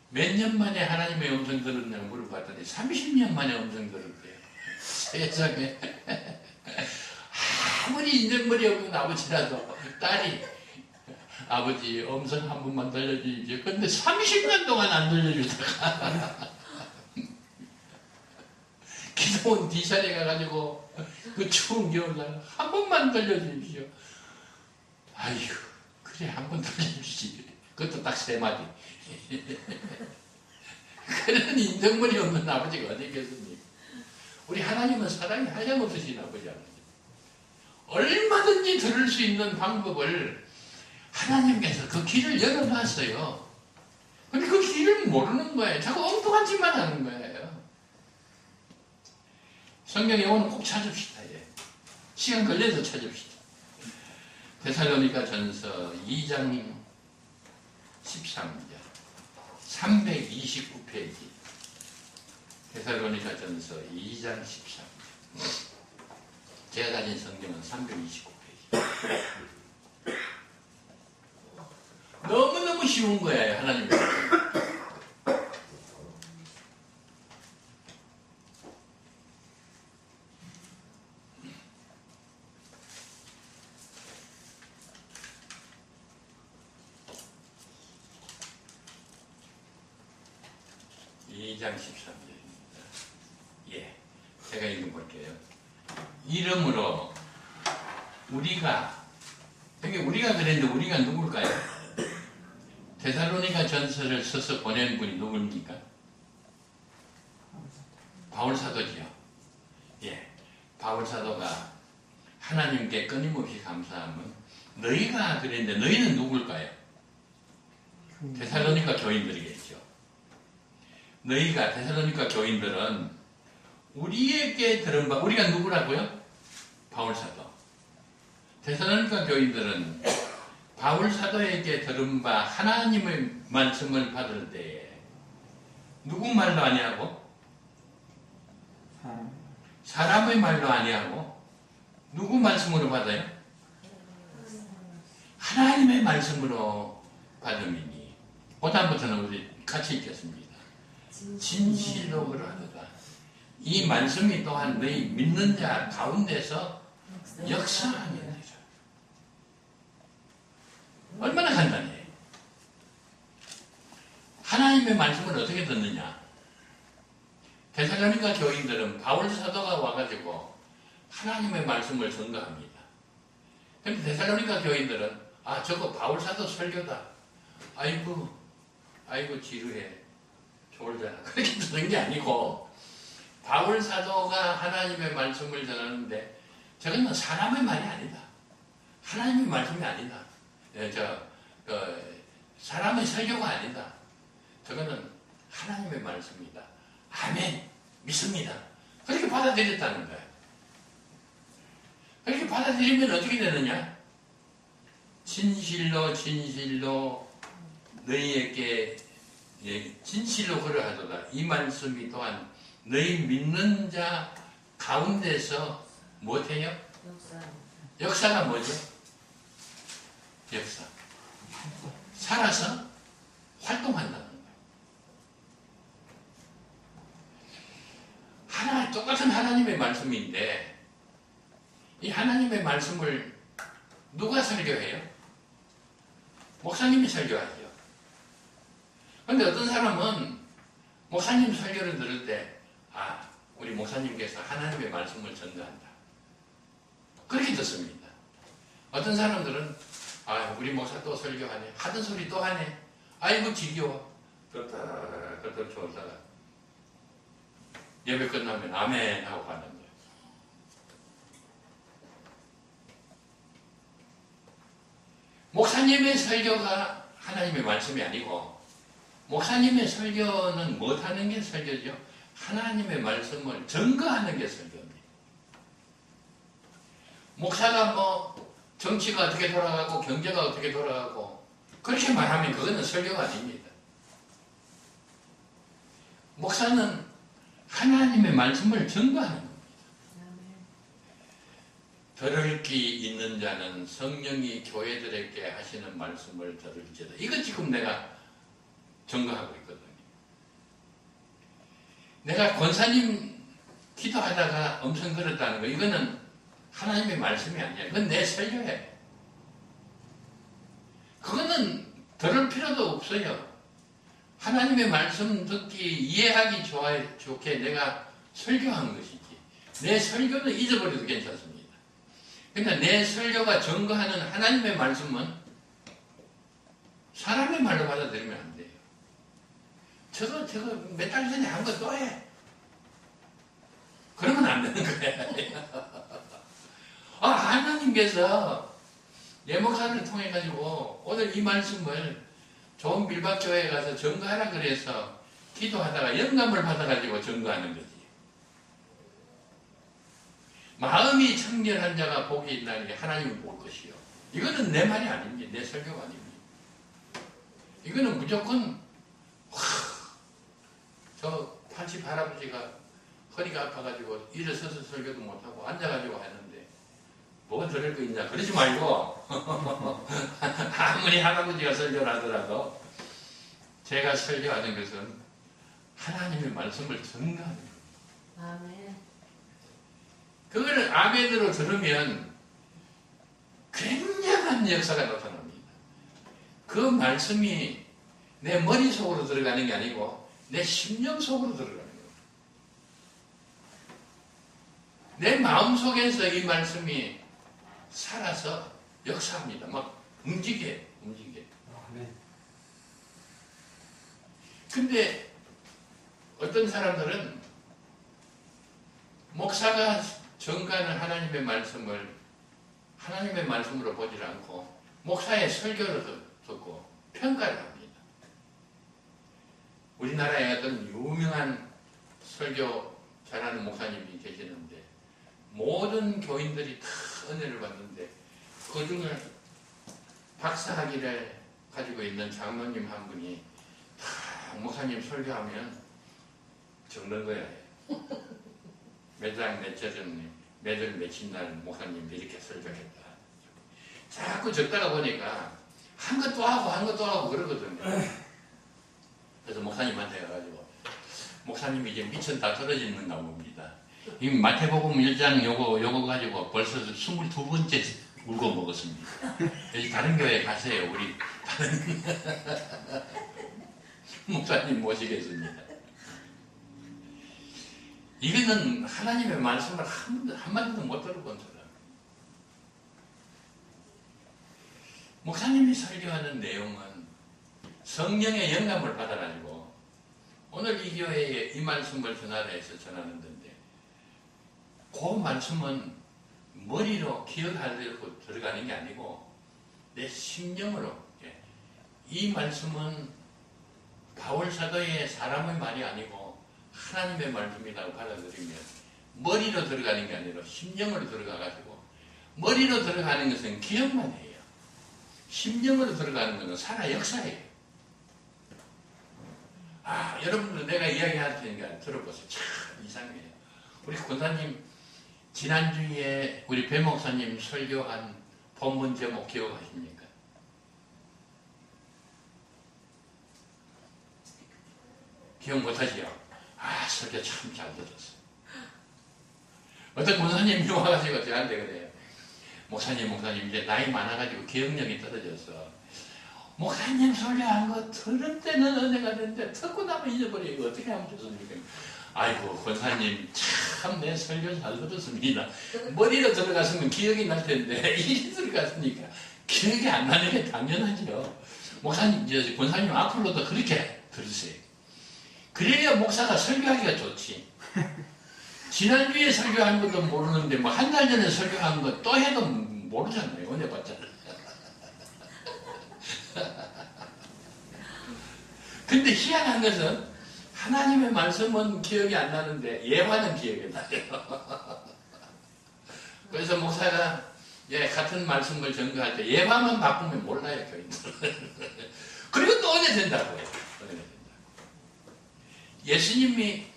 몇 년 만에 하나님의 음성 들었냐고 물어봤더니 30년 만에 음성 들었대요. 세상에. 아무리 인정머리 없는 아버지라도 딸이 아버지 음성 한 번만 들려주십시오. 근데 30년 동안 안 들려주다가 기도원 D산에 가가지고 그 추운 겨울날 한 번만 들려주십시오. 아휴 그래 한 번 들려주시지. 그것도 딱 3마디. 그런 인정머리 없는 아버지가 어디 있겠습니까? 우리 하나님은 사랑이 한량없으신 아버지 아버지. 얼마든지 들을 수 있는 방법을 하나님께서 그 길을 열어놨어요. 근데 그 길을 모르는 거예요. 자꾸 엉뚱한 짓만 하는 거예요. 성경에 오늘 꼭 찾읍시다. 예. 시간 걸려도 찾읍시다. 데살로니가 전서 2장 13절 329페이지 데살로니가 전서 2장 13절 제가 가진 성경은 329페이지 너무너무 쉬운 거예요. 하나님의 말씀. 2장 13절입니다. 예, 제가 읽어볼게요. 이러므로 우리가 그랬는데 우리가 누굴까요? 데살로니가 전서를 써서 보낸 분이 누굽니까? 바울사도지요. 예, 바울사도가 하나님께 끊임없이 감사하면 너희가 그랬는데 너희는 누굴까요? 데살로니가 교인들이겠죠. 너희가 데살로니가 교인들은 우리에게 들은 바 우리가 누구라고요? 바울사도. 데살로니가 교인들은 바울사도에게 들은 바 하나님의 말씀을 받을 때에 누구 말로 아니하고? 사람의 말로 아니하고 누구 말씀으로 받아요? 하나님의 말씀으로 받음이니. 그 다음부터는 우리 같이 읽겠습니다. 진실로 그러하도다. 이 말씀이 또한 너희 믿는 자 가운데서 역사하게 되라. 얼마나 간단해요. 하나님의 말씀을 어떻게 듣느냐. 데살로니가 교인들은 바울 사도가 와가지고 하나님의 말씀을 전가합니다. 그런데 데살로니가 교인들은 저거 바울 사도 설교다. 아이고 지루해. 졸잖아. 그렇게 듣는 게 아니고 바울 사도가 하나님의 말씀을 전하는데 저건 사람의 말이 아니다. 하나님의 말씀이 아니다. 사람의 설교가 아니다. 저거는 하나님의 말씀이다. 아멘. 믿습니다. 그렇게 받아들였다는 거예요. 그렇게 받아들이면 어떻게 되느냐? 진실로 너희에게 진실로 그러하도다. 이 말씀이 또한 너희 믿는 자 가운데서 못해요? 역사가 뭐죠? 역사. 살아서 활동한다는 거예요. 똑같은 하나님의 말씀인데 이 하나님의 말씀을 누가 설교해요? 목사님이 설교하죠. 그런데 어떤 사람은 목사님 설교를 들을 때 우리 목사님께서 하나님의 말씀을 전가한다. 그렇게 듣습니다. 어떤 사람들은 우리 목사 또 설교하네. 하던 소리 또 하네. 아이고 지겨워. 그렇다 좋다가 예배 끝나면 아멘 하고 가는 거예요. 목사님의 설교가 하나님의 말씀이 아니고 목사님의 설교는 못하는 게 설교죠. 하나님의 말씀을 증거하는 게 설교입니다. 목사가 정치가 어떻게 돌아가고 경제가 어떻게 돌아가고 그렇게 말하면 그거는 설교가 아닙니다. 목사는 하나님의 말씀을 증거하는 겁니다. 들을 귀 있는 자는 성령이 교회들에게 하시는 말씀을 들을지어다. 이거 지금 내가 증거하고 있거든요. 내가 권사님 기도하다가 엄청 걸었다는 거 이거는 하나님의 말씀이 아니야. 이건 내 설교예요. 그거는 들을 필요도 없어요. 하나님의 말씀 듣기 이해하기 좋게 내가 설교한 것이지. 내 설교는 잊어버려도 괜찮습니다. 그러니까 내 설교가 증거하는 하나님의 말씀은 사람의 말로 받아들이면 안 돼요. 저거 몇 달 전에 한 거 또 해. 그러면 안 되는 거예요. 하나님께서 내 목사를 통해 가지고 오늘 이 말씀을 좋은 밀박교회에 가서 증거하라 그래서 기도하다가 영감을 받아가지고 증거하는 거지. 마음이 청결한 자가 복이 있나니 하나님을 볼 것이요. 이거는 내 말이 아닙니다. 내 설교가 아닙니다. 이거는 무조건 저 80 할아버지가 허리가 아파가지고 일어서서 설교도 못하고 앉아가지고 하는데 뭐가 들을 거 있냐 그러지 말고 아무리 할아버지가 설교를 하더라도 제가 설교하는 것은 하나님의 말씀을 증거하는 거예요. 아멘. 그거를 아멘으로 들으면 굉장한 역사가 나타납니다. 그 말씀이 내 머릿속으로 들어가는 게 아니고 내 심령 속으로 들어가는 거예요. 내 마음속에서 이 말씀이 살아서 역사합니다. 막 움직여. 근데 어떤 사람들은 목사가 전가하는 하나님의 말씀을 하나님의 말씀으로 보지 않고 목사의 설교를 듣고 평가를 합니다. 우리나라에 어떤 유명한 설교 잘하는 목사님이 계시는데 모든 교인들이 다 은혜를 받는데 그 중에 박사학위를 가지고 있는 장로님 한 분이 다 목사님 설교하면 적는 거예요. 매장 몇절은 매절 며칠 날 목사님 이렇게 설교했다. 자꾸 적다가 보니까 한 것도 하고 그러거든요. 그래서 목사님한테 가가지고 목사님이 이제 미천 다 떨어지는가 봅니다. 이 마태복음 1장 요거 가지고 벌써 22번째 울고 먹었습니다. 여기 다른 교회 가세요. 우리 다른 목사님 모시겠습니다. 이거는 하나님의 말씀을 한마디도 못 들어본 사람. 목사님이 설교하는 내용은 성령의 영감을 받아가지고 오늘 이 교회에 이 말씀을 전하라 해서 전하는 건데 그 말씀은 머리로 기억하려고 들어가는 게 아니고 내 심령으로 이 말씀은 바울 사도의 사람의 말이 아니고 하나님의 말씀이라고 받아들이면 머리로 들어가는 게 아니라 심령으로 들어가가지고 머리로 들어가는 것은 기억만 해요. 심령으로 들어가는 것은 살아 역사예요. 여러분들 내가 이야기할 테니까 들어보세요. 참 이상해요. 우리 권사님 지난주에 우리 배 목사님 설교한 본문 제목 기억하십니까? 기억 못하시죠? 설교 참 잘 들었어. 어떤 권사님이 와가지고 저한테 그래요. 목사님 이제 나이 많아가지고 기억력이 떨어져서 목사님 설교한 거 들을 때는 은혜가 되는데 듣고 나면 잊어버려. 이거 어떻게 하면 좋습니까? 아이고 권사님 참 내 설교 잘 들었습니다. 머리로 들어갔으면 기억이 날 텐데 이리 들어갔으니까 기억이 안 나는 게 당연하죠. 목사님 권사님 앞으로도 그렇게 들으세요. 그래야 목사가 설교하기가 좋지. 지난주에 설교한 것도 모르는데 뭐 한 달 전에 설교한 거 또 해도 모르잖아요. 은혜 받잖아. 근데 희한한 것은 하나님의 말씀은 기억이 안 나는데 예화는 기억이 나요. 그래서 목사가 같은 말씀을 전거할 때 예화만 바꾸면 몰라요. 교인들. 그리고 또 은혜 된다고요. 은혜 된다. 예수님이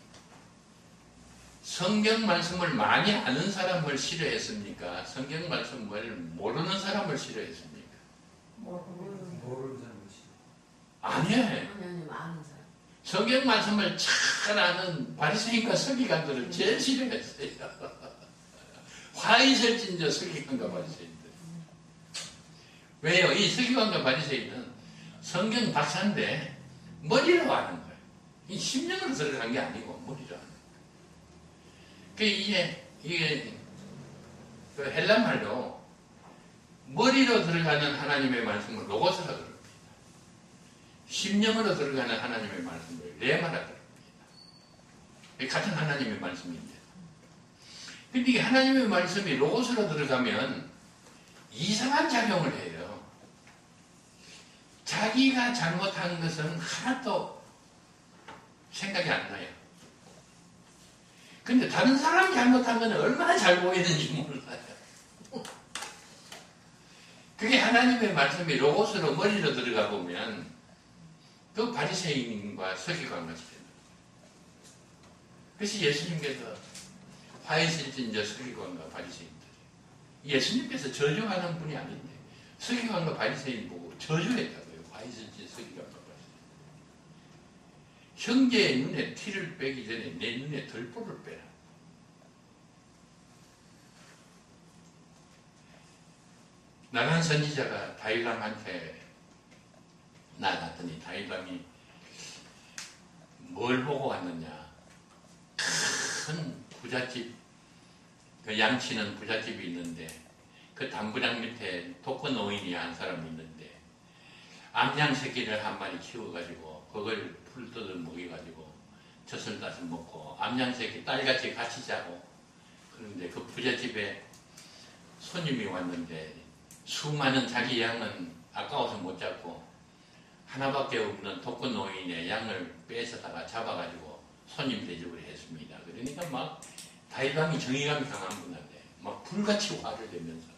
성경 말씀을 많이 아는 사람을 싫어했습니까? 성경 말씀을 모르는 사람을 싫어했습니까? 모르는 사람을 아니에요. 아니, 아는 사람. 성경 말씀을 잘 아는 바리새인과 서기관들을 제일 싫어했어요. 화이설진저 서기관과 바리새인들. 왜요? 이 서기관과 바리새인은 성경 박사인데 머리로 아는 거예요. 이 심령으로 들어간 게 아니고 머리로 아는 거예요. 이게 그 헬라말로 머리로 들어가는 하나님의 말씀을 로고스라 그럽니다. 심령으로 들어가는 하나님의 말씀을 레마라 그럽니다. 같은 하나님의 말씀인데. 근데 이 하나님의 말씀이 로고스로 들어가면 이상한 작용을 해요. 자기가 잘못한 것은 하나도 생각이 안 나요. 근데 다른 사람이 잘못한 건 얼마나 잘 보이는지 몰라요. 그게 하나님의 말씀이 로고스로 머리로 들어가 보면 그 바리새인과 서기관 같이 됩니다. 그래서 예수님께서 화해실진저 서기관과 바리새인들, 예수님께서 저주하는 분이 아닌데 서기관과 바리새인 보고 저주했다고요. 화해실진 서기관과 바리새인. 형제의 눈에 티를 빼기 전에 내 눈에 들보를 빼라. 나단 선지자가 다윗왕한테 나갔더니 다윗왕이 뭘 보고 왔느냐. 큰 부잣집, 그 양치는 부잣집이 있는데 그 담벼락 밑에 독거노인이 한 사람이 있는데 암양 새끼를 한 마리 키워가지고 그걸 풀 뜯어 먹여가지고 젖을 따서 먹고 암양 새끼 딸같이 같이 자고. 그런데 그 부잣집에 손님이 왔는데 수많은 자기 양은 아까워서 못 잡고 하나밖에 없는 독거노인의 양을 뺏어다가 잡아가지고 손님 대접을 했습니다. 그러니까 막 다윗왕이 정의감이 강한 분한테 막 불같이 화를 내면서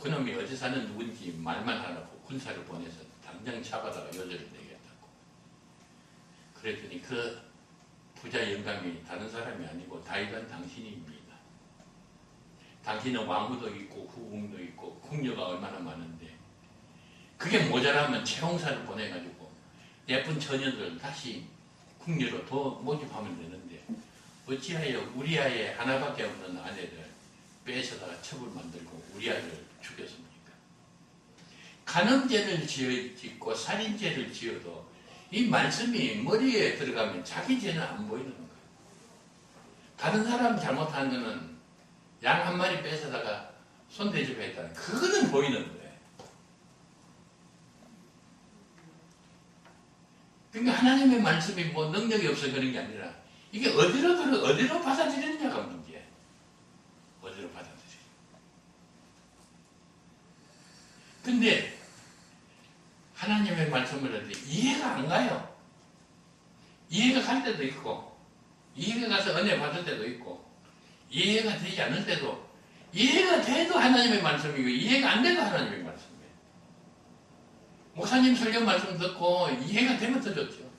그놈이 어디 사는 누군지 말만 하라고 군사를 보내서 당장 잡아다가 요절을 내겠다고. 그랬더니 그 부자 영감이 다른 사람이 아니고 다윗왕 당신입니다. 당신은 왕후도 있고 후궁도 있고 궁녀가 얼마나 많은데 그게 모자라면 채용사를 보내가지고 예쁜 처녀들 다시 궁녀로 더 모집하면 되는데 어찌하여 우리아의 하나밖에 없는 아내를 빼서다가 첩을 만들고 우리아를 죽였습니까? 간음죄를 짓고 살인죄를 지어도 이 말씀이 머리에 들어가면 자기 죄는 안 보이는 거예요. 다른 사람 잘못한 거는 양 한 마리 뺏어다가 손대접했다는 그거는 보이는 거예요. 그러니까 하나님의 말씀이 뭐 능력이 없어 그런 게 아니라 이게 어디로 받아들이느냐가 문제예요. 어디로 받아들이냐. 근데 하나님의 말씀을 할 때 이해가 안 가요. 이해가 갈 때도 있고 이해가 가서 은혜 받을 때도 있고 이해가 되지 않을 때도 이해가 돼도 하나님의 말씀이고 이해가 안 돼도 하나님의 말씀이에요. 목사님 설교 말씀 듣고 이해가 되면 더 좋죠.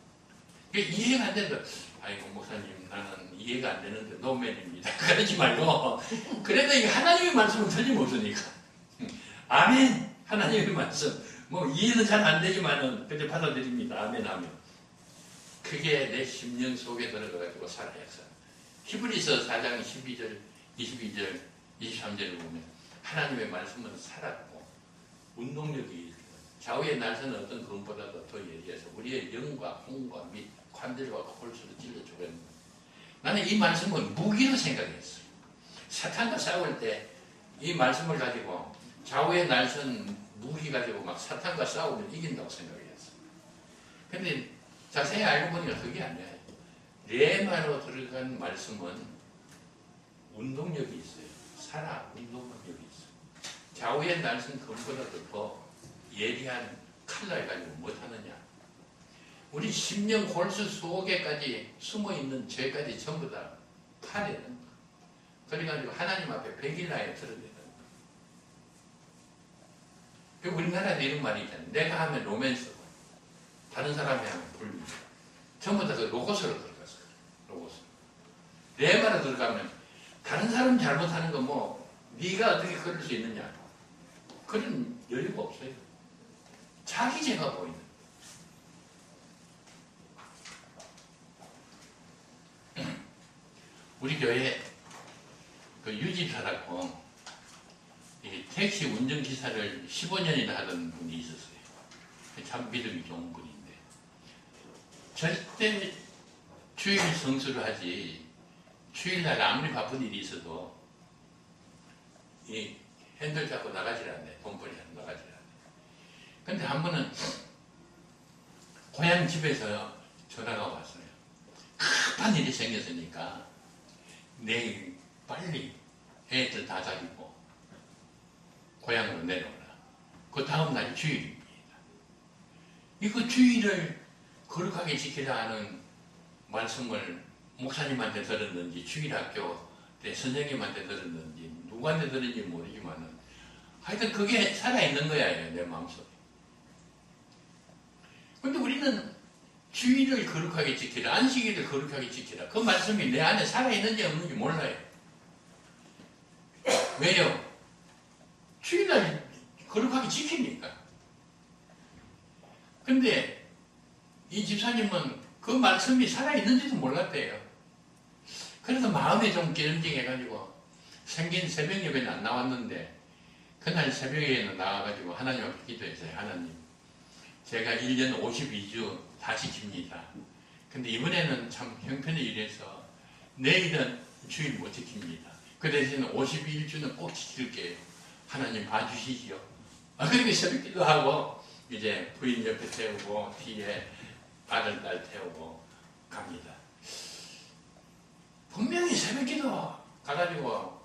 이해가 안 돼도 아이고 목사님 나는 이해가 안 되는데 노맨입니다. 그러지 말고 그래도 이게 하나님의 말씀은 틀림없으니까 아멘. 하나님의 말씀 뭐 이해는 잘 안 되지만은 그때 받아들입니다. 아멘 하면 그게 내 심령 속에 들어가가지고 살아야죠. 히브리서 4장 12절, 22절, 23절을 보면 하나님의 말씀은 살았고 운동력이 좌우의 날선은 어떤 것보다도 더 예리해서 우리의 영과 홍과 및 관절과 골수를 찔러 죽였는데 나는 이 말씀은 무기로 생각했어요. 사탄과 싸울 때 이 말씀을 가지고 좌우의 날선 무기 가지고 막 사탄과 싸우면 이긴다고 생각했어요. 근데 자세히 알고 보니까 그게 아니에요. 레마로 들어간 말씀은 운동력이 있어요. 살아 운동력이 있어요. 좌우의 날선 그보다도 더 예리한 칼날 가지고 못하느냐. 우리 심령 골수 속에까지 숨어있는 죄까지 전부 다 파내는 거예요. 그래가지고 하나님 앞에 백일나에 드러내는 거예요. 우리나라에 이런 말이 있잖아요. 내가 하면 로맨스고 다른 사람이 하면 불륜. 전부 다 그 로고스로 들어갔어요. 로고스. 내 말에 들어가면 다른 사람 잘못하는 거 뭐 네가 어떻게 그럴 수 있느냐. 그런 여유가 없어요. 자기 죄가 보이는. 우리 교회 그 유집사라고 택시 운전기사를 15년이나 하던 분이 있었어요. 참 믿음이 좋은 분인데 절대 주일 성수를 하지 주일날 아무리 바쁜 일이 있어도 이 핸들 잡고 나가질 않네. 돈벌이 나가질 않네. 근데 한 번은 고향 집에서 전화가 왔어요. 급한 일이 생겼으니까 내일 빨리 애들 다 자기고 고향으로 내려오라. 그 다음 날이 주일입니다. 이거 주일을 거룩하게 지키라 하는 말씀을 목사님한테 들었는지 주일학교 때 선생님한테 들었는지 누구한테 들었는지 모르지만은 하여튼 그게 살아있는 거야 내 마음속에. 근데 우리는 주일을 거룩하게 지키라, 안식일을 거룩하게 지키라, 그 말씀이 내 안에 살아있는지 없는지 몰라요. 왜요? 주일날 거룩하게 지키니까. 근데 이 집사님은 그 말씀이 살아있는지도 몰랐대요. 그래서 마음이 좀 기름징해가지고 생긴 새벽 예배는 안 나왔는데 그날 새벽에는 나와가지고 하나님 앞에 기도했어요. 하나님, 제가 1년 52주 다 지킵니다. 근데 이번에는 참 형편이 이래서 내일은 주일 못 지킵니다. 그 대신 51주는 꼭 지킬게요. 하나님 봐주시지요. 그렇게 새벽 기도하고 이제 부인 옆에 태우고 뒤에 아들, 딸 태우고 갑니다. 분명히 새벽 기도 가가지고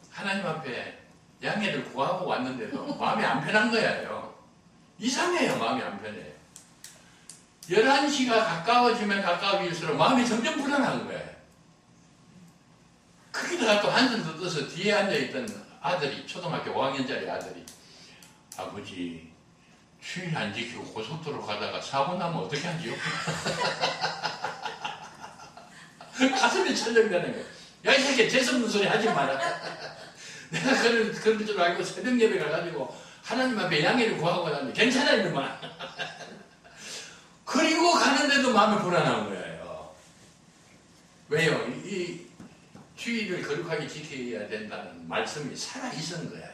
하나님 앞에 양해를 구하고 왔는데도 마음이 안 편한 거예요. 이상해요. 마음이 안 편해요. 11시가 가까워지면 가까워질수록 마음이 점점 불안한 거예요. 거기다가 또 한숨 더 떠서 뒤에 앉아있던 아들이, 초등학교 5학년짜리 아들이, 아버지 주일 안 지키고 고속도로 가다가 사고 나면 어떻게 하지요? 가슴이 철렁대는 거예요. 야, 이 새끼 재수없는 소리 하지 마라. 내가 그럴 줄 알고 새벽 예배 가가지고 하나님 앞에 양해를 구하고 나면 괜찮아 이놈아. 그리고 가는데도 마음이 불안한 거예요. 왜요? 이 주일을 거룩하게 지켜야 된다는 말씀이 살아있은 거예요.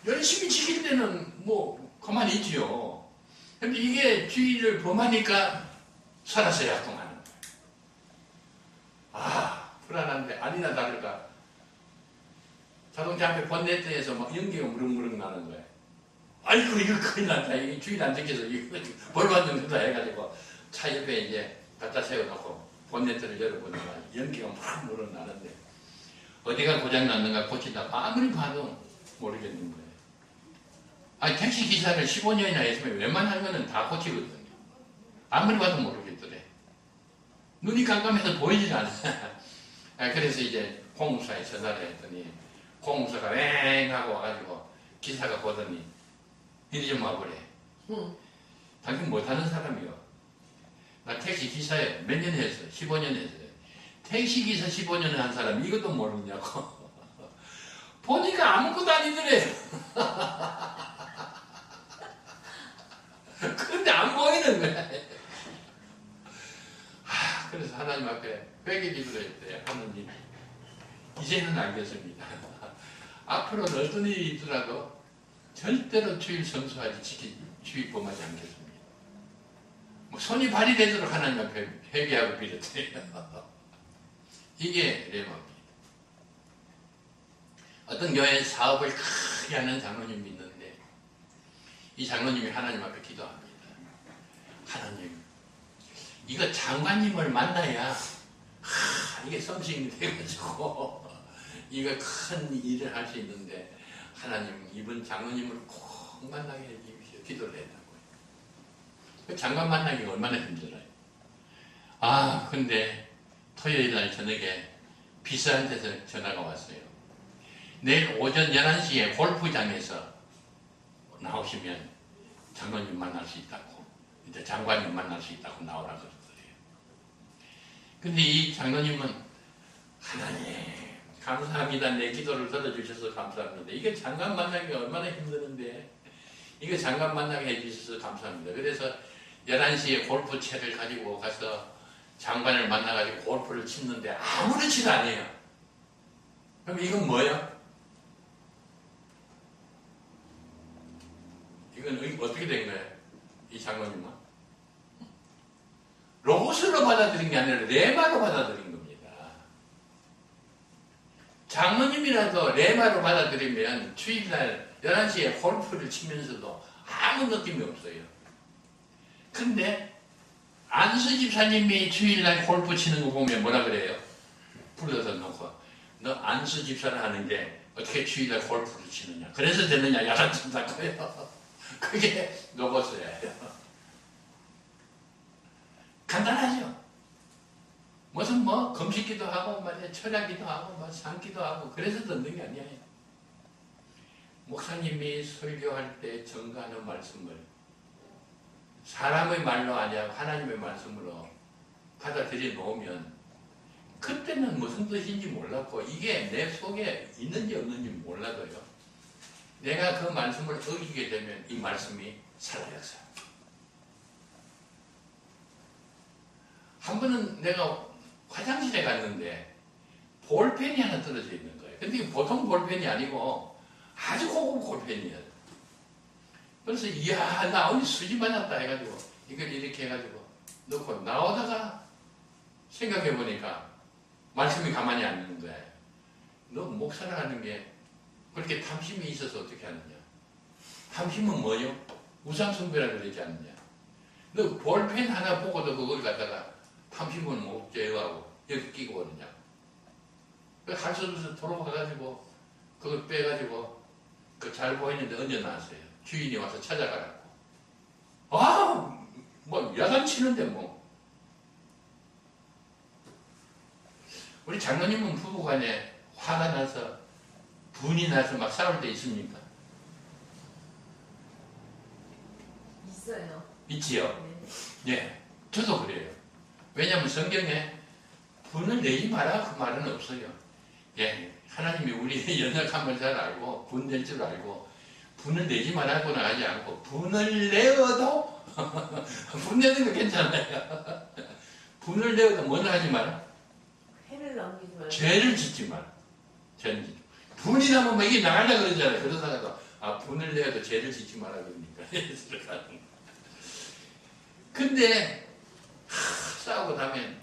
열심히 지킬 때는 뭐 가만히 있지요. 근데 이게 주일을 범하니까 살아서 약동하는 거예요. 아, 불안한데 아니나 다를까 자동차 앞에 본네트에서 막 연기가 무릉무릉 나는 거예요. 아이고 이거 큰일 났다. 이게 주일 안 지켜서 이거 벌받는 거다 해가지고 차 옆에 이제 갖다 세워놓고 본네트를 열어보니까 연기가 무릉무릉 나는데 어디가 고장났는가 고치다가 아무리 봐도 모르겠는 거예요. 아니 택시 기사를 15년이나 했으면 웬만한 거는 다 고치거든요. 아무리 봐도 모르겠더래. 눈이 깜깜해서 보이질 않아. 그래서 이제 공무사에 전화를 했더니 공무사가 왱 하고 와가지고 기사가 보더니 이리 좀 와보래. 당신 못하는 사람이요. 나 택시 기사에 몇 년 했어? 15년 했어요. 택시 기사 15년 한 사람 이것도 모르냐고. 보니까 아무것도 아니더래. 그런데 안 보이는 거야. 그래서 하나님 앞에 회개 기도를 했대요. 하나님, 이제는 알겠습니다. 앞으로는 어떤 일이 있더라도 절대로 주일 성수하지 주일 범하지 않겠습니다. 뭐 손이 발이 되도록 하나님 앞에 회개하고 빌었대요. 이게 레몬입니다. 어떤 교회 사업을 크게 하는 장로님이 있는데 이 장로님이 하나님 앞에 기도합니다. 하나님, 이거 장관님을 만나야 이게 썸씽이 돼가지고 이거 큰 일을 할 수 있는데 하나님 이번 장로님을 꼭 만나게 해주십시오. 기도를 했다고요. 그 장관 만나기가 얼마나 힘들어요. 근데 토요일 날 저녁에 비서한 데서 전화가 왔어요. 내일 오전 11시에 골프장에서 나오시면 장로님 만날 수 있다고, 이제 장관님 만날 수 있다고 나오라 그러더래요. 근데 이 장로님은 하나님 감사합니다. 내 기도를 들어주셔서 감사합니다. 이게 장관 만나기가 얼마나 힘드는데 이거 장관 만나게 해주셔서 감사합니다. 그래서 11시에 골프채를 가지고 가서 장관을 만나가지고 골프를 치는데 아무렇지도 않아요. 그럼 이건 뭐예요? 이건 어떻게 된 거예요? 이 장로님은 로고스로 받아들인 게 아니라 레마로 받아들인 겁니다. 장로님이라도 레마로 받아들이면 주일날 11시에 골프를 치면서도 아무 느낌이 없어요. 근데 안수 집사님이 주일날 골프 치는 거 보면 뭐라 그래요? 불러서 놓고 너 안수 집사를 하는데 어떻게 주일날 골프를 치느냐? 그래서 되느냐? 야단 친다고요. 그게 로고스예요. 간단하죠? 무슨 뭐 금식기도 하고 말이야 철야기도 하고 뭐 산기도 하고 그래서 듣는 게 아니에요. 목사님이 설교할 때 전가하는 말씀을 사람의 말로 아니라 하나님의 말씀으로 받아들여 놓으면 그때는 무슨 뜻인지 몰랐고 이게 내 속에 있는지 없는지 몰라도요. 내가 그 말씀을 어기게 되면 이 말씀이 살아있어요. 한 번은 내가 화장실에 갔는데 볼펜이 하나 떨어져 있는 거예요. 근데 이게 보통 볼펜이 아니고 아주 고급 볼펜이에요. 그래서 이야 나 오늘 수지 맞았다 해가지고 이걸 이렇게 해가지고 넣고 나오다가 생각해 보니까 말씀이 가만히 안 있는 거예요. 너 목사를 하는 게 그렇게 탐심이 있어서 어떻게 하느냐. 탐심은 뭐요? 우상숭배라 그러지 않느냐. 너 볼펜 하나 보고도 그걸 갖다가 탐심은 못 제어하고 여기 끼고 오느냐. 할 수 없어서 돌아와가지고 그걸 빼가지고 그 잘 보이는데 얹어놨어요. 주인이 와서 찾아가라고. 아, 뭐 야단치는데 뭐. 우리 장로님은 부부간에 화가 나서 분이 나서 막 싸울 때 있습니까? 있어요. 있지요? 네. 예, 저도 그래요. 왜냐하면 성경에 분을 내지 마라 그 말은 없어요. 예, 하나님이 우리의 연약함을 잘 알고 분낼 줄 알고 분을 내지 말라고 나가지 않고 분을 내어도 분내는 거 괜찮아요. 분을 내어도 뭐를 하지 마라? 해를 넘기지 말고. 죄를 짓지 마라. 죄를 짓지 마라. 분이 나면 뭐 이게 나가려고 그러잖아요. 그러다가도 분을 내어도 죄를 짓지 마라 그러니까 근데 싸우고 나면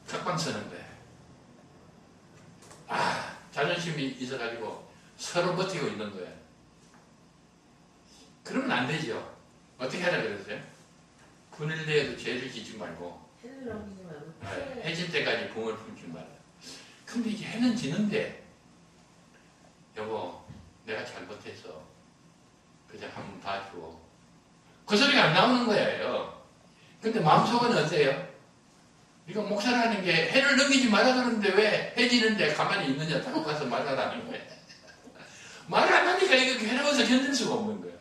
각방 서는 거예요. 자존심이 있어가지고 서로 버티고 있는 거예요. 그러면 안 되죠. 어떻게 하라 그랬어요? 분을 내어도 죄를 짓지 말고 해를 넘기지 말고. 해질 때까지 붕을 품지 마라. 근데 이제 해는 지는데 여보 내가 잘못해서 그냥 한번 봐줘. 그 소리가 안 나오는 거예요. 근데 마음속은 어때요? 이거 목사라는 게 해를 넘기지 말아 그러는데 왜 해지는데 가만히 있느냐 딱 가서 말하라는 거예요. 말을 안 하니까 이거 괴로워서 견딜 수가 없는 거예요.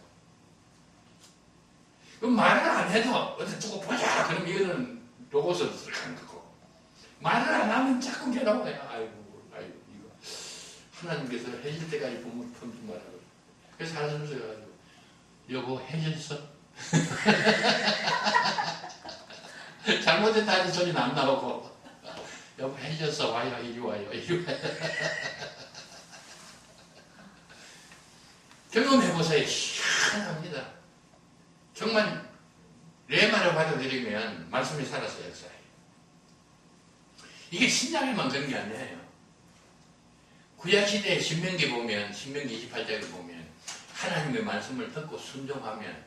그럼 말을 안 해도 어디 두고 보자 그럼 이거는 로고서 들어가는 거고 말을 안 하면 자꾸 괴로워요. 아이고 이거 하나님께서 해질 때까지 부모를 품지 말라 그래요. 그래서 하나님께서 가지고 여보 해졌어? 잘못했다 하는 소리는 안 나오고 여보 해졌어 와요 이리 와요 이리 와요. 경험해보세요. 희한합니다. 정말 레마를 받아들이면 말씀이 살아서 역사해요. 이게 신약에만 그런 게 아니에요. 구약시대에 신명기 보면 신명기 28장에 보면 하나님의 말씀을 듣고 순종하면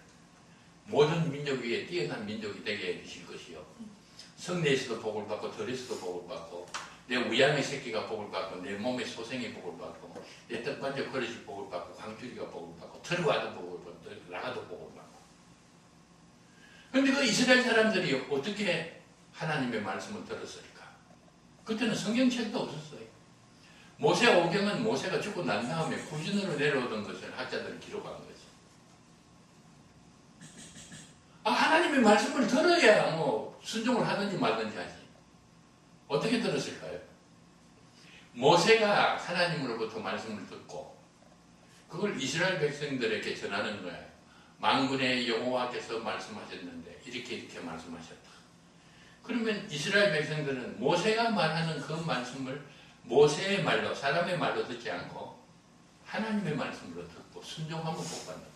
모든 민족 위에 뛰어난 민족이 되게 해주실 것이요. 성내에서도 복을 받고 들에서도 복을 받고 내 우양의 새끼가 복을 받고 내 몸의 소생이 복을 받고 내 떡반지 그릇이 복을 받고 광주리가 복을 받고 들어와도 복을 받고 나가도 복을 받고. 그런데 그 이스라엘 사람들이 어떻게 하나님의 말씀을 들었을까? 그때는 성경책도 없었어요. 모세 오경은 모세가 죽고 난 다음에 구준으로 내려오던 것을 학자들은 기록한 거죠. 하나님의 말씀을 들어야 뭐 순종을 하든지 말든지 하지. 어떻게 들었을까요? 모세가 하나님으로부터 말씀을 듣고 그걸 이스라엘 백성들에게 전하는 거예요. 만군의 여호와께서 말씀하셨는데 이렇게 말씀하셨다. 그러면 이스라엘 백성들은 모세가 말하는 그 말씀을 모세의 말로 사람의 말로 듣지 않고 하나님의 말씀으로 듣고 순종하면 복받는다.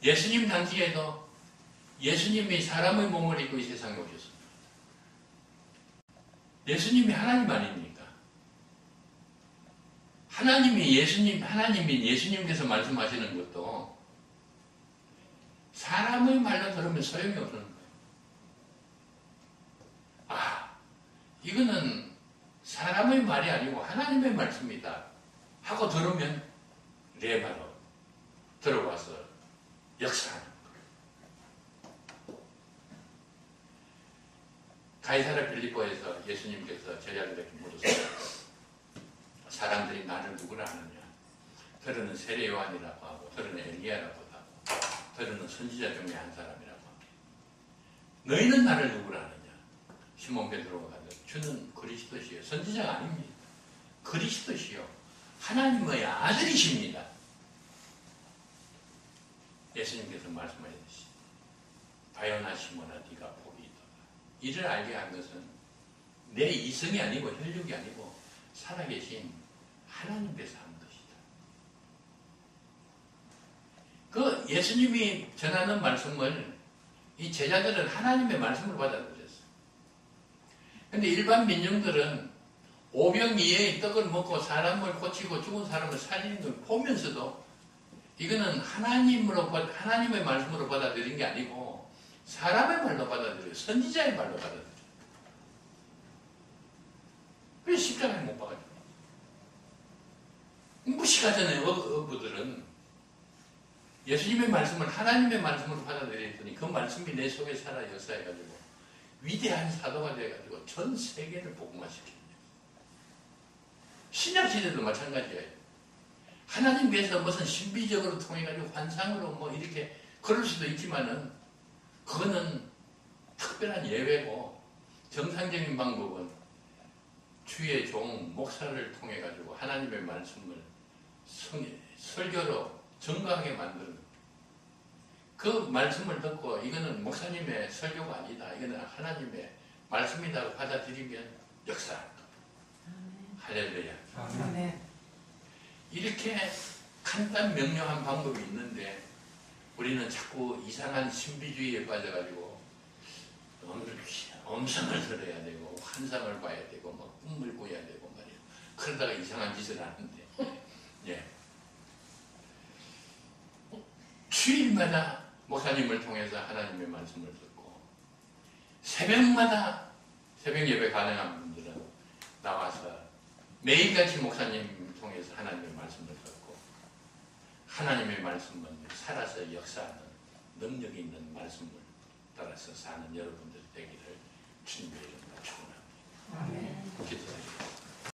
예수님 당시에도 예수님이 사람의 몸을 입고 이 세상에 오셨습니다. 예수님이 하나님 아닙니까? 하나님이 예수님께서 말씀하시는 것도 사람의 말로 들으면 소용이 없는 거예요. 이거는 사람의 말이 아니고 하나님의 말씀이다 하고 들으면 레마로 들어와서 역사하는 거예요. 가이사랴 빌립보에서 예수님께서 제자들에게 물으세요. 사람들이 나를 누구라 하느냐? 들으는 세례 요한이라고 하고, 들으는 엘리야라고 하고, 들으는 선지자 중에 한 사람이라고 하고. 너희는 나를 누구라 하느냐? 시몬 베드로가 가되 주는 그리스도시요. 선지자가 아닙니다. 그리스도시요. 하나님의 아들이십니다. 예수님께서 말씀하셨듯이 바요나 시몬아 네가 복이 있도다. 이를 알게 한 것은 내 이성이 아니고 혈육이 아니고 살아계신 하나님께서 한 것이다. 그 예수님이 전하는 말씀을 이 제자들은 하나님의 말씀을 받아들였어요. 근데 일반 민중들은 오병 이어의 떡을 먹고 사람을 고치고 죽은 사람을 살리는 걸 보면서도 이거는 하나님의 말씀으로 받아들인 게 아니고 사람의 말로 받아들여요. 선지자의 말로 받아들여요. 그래서 십자가에 못 박아요. 무식하잖아요. 어부들은. 예수님의 말씀을 하나님의 말씀으로 받아들였더니 그 말씀이 내 속에 살아 역사해가지고 위대한 사도가 돼가지고 전 세계를 복음화시킵니다. 신약시대도 마찬가지예요. 하나님께서 무슨 신비적으로 통해가지고 환상으로 뭐 이렇게 그럴 수도 있지만은 그거는 특별한 예외고 정상적인 방법은 주의 종 목사를 통해가지고 하나님의 말씀을 설교로 정강하게 만드는 그 말씀을 듣고 이거는 목사님의 설교가 아니다. 이거는 하나님의 말씀이라고 받아들이면 역사합니다. 할렐루야. 아멘. 이렇게 간단 명료한 방법이 있는데 우리는 자꾸 이상한 신비주의에 빠져가지고 음성을 들어야 되고 환상을 봐야 되고 뭐 꿈을 꿔야 되고 말이에요. 그러다가 이상한 짓을 하는데 예. 주일마다 목사님을 통해서 하나님의 말씀을 듣고 새벽마다 새벽 예배 가능한 분들은 나와서 매일같이 목사님 통해서 하나님의 말씀을 듣고 하나님의 말씀은 살아서 역사하는 능력 있는 말씀을 따라서 사는 여러분들 되기를 주님의 이름으로 축원합니다. 아멘. 기도드립니다.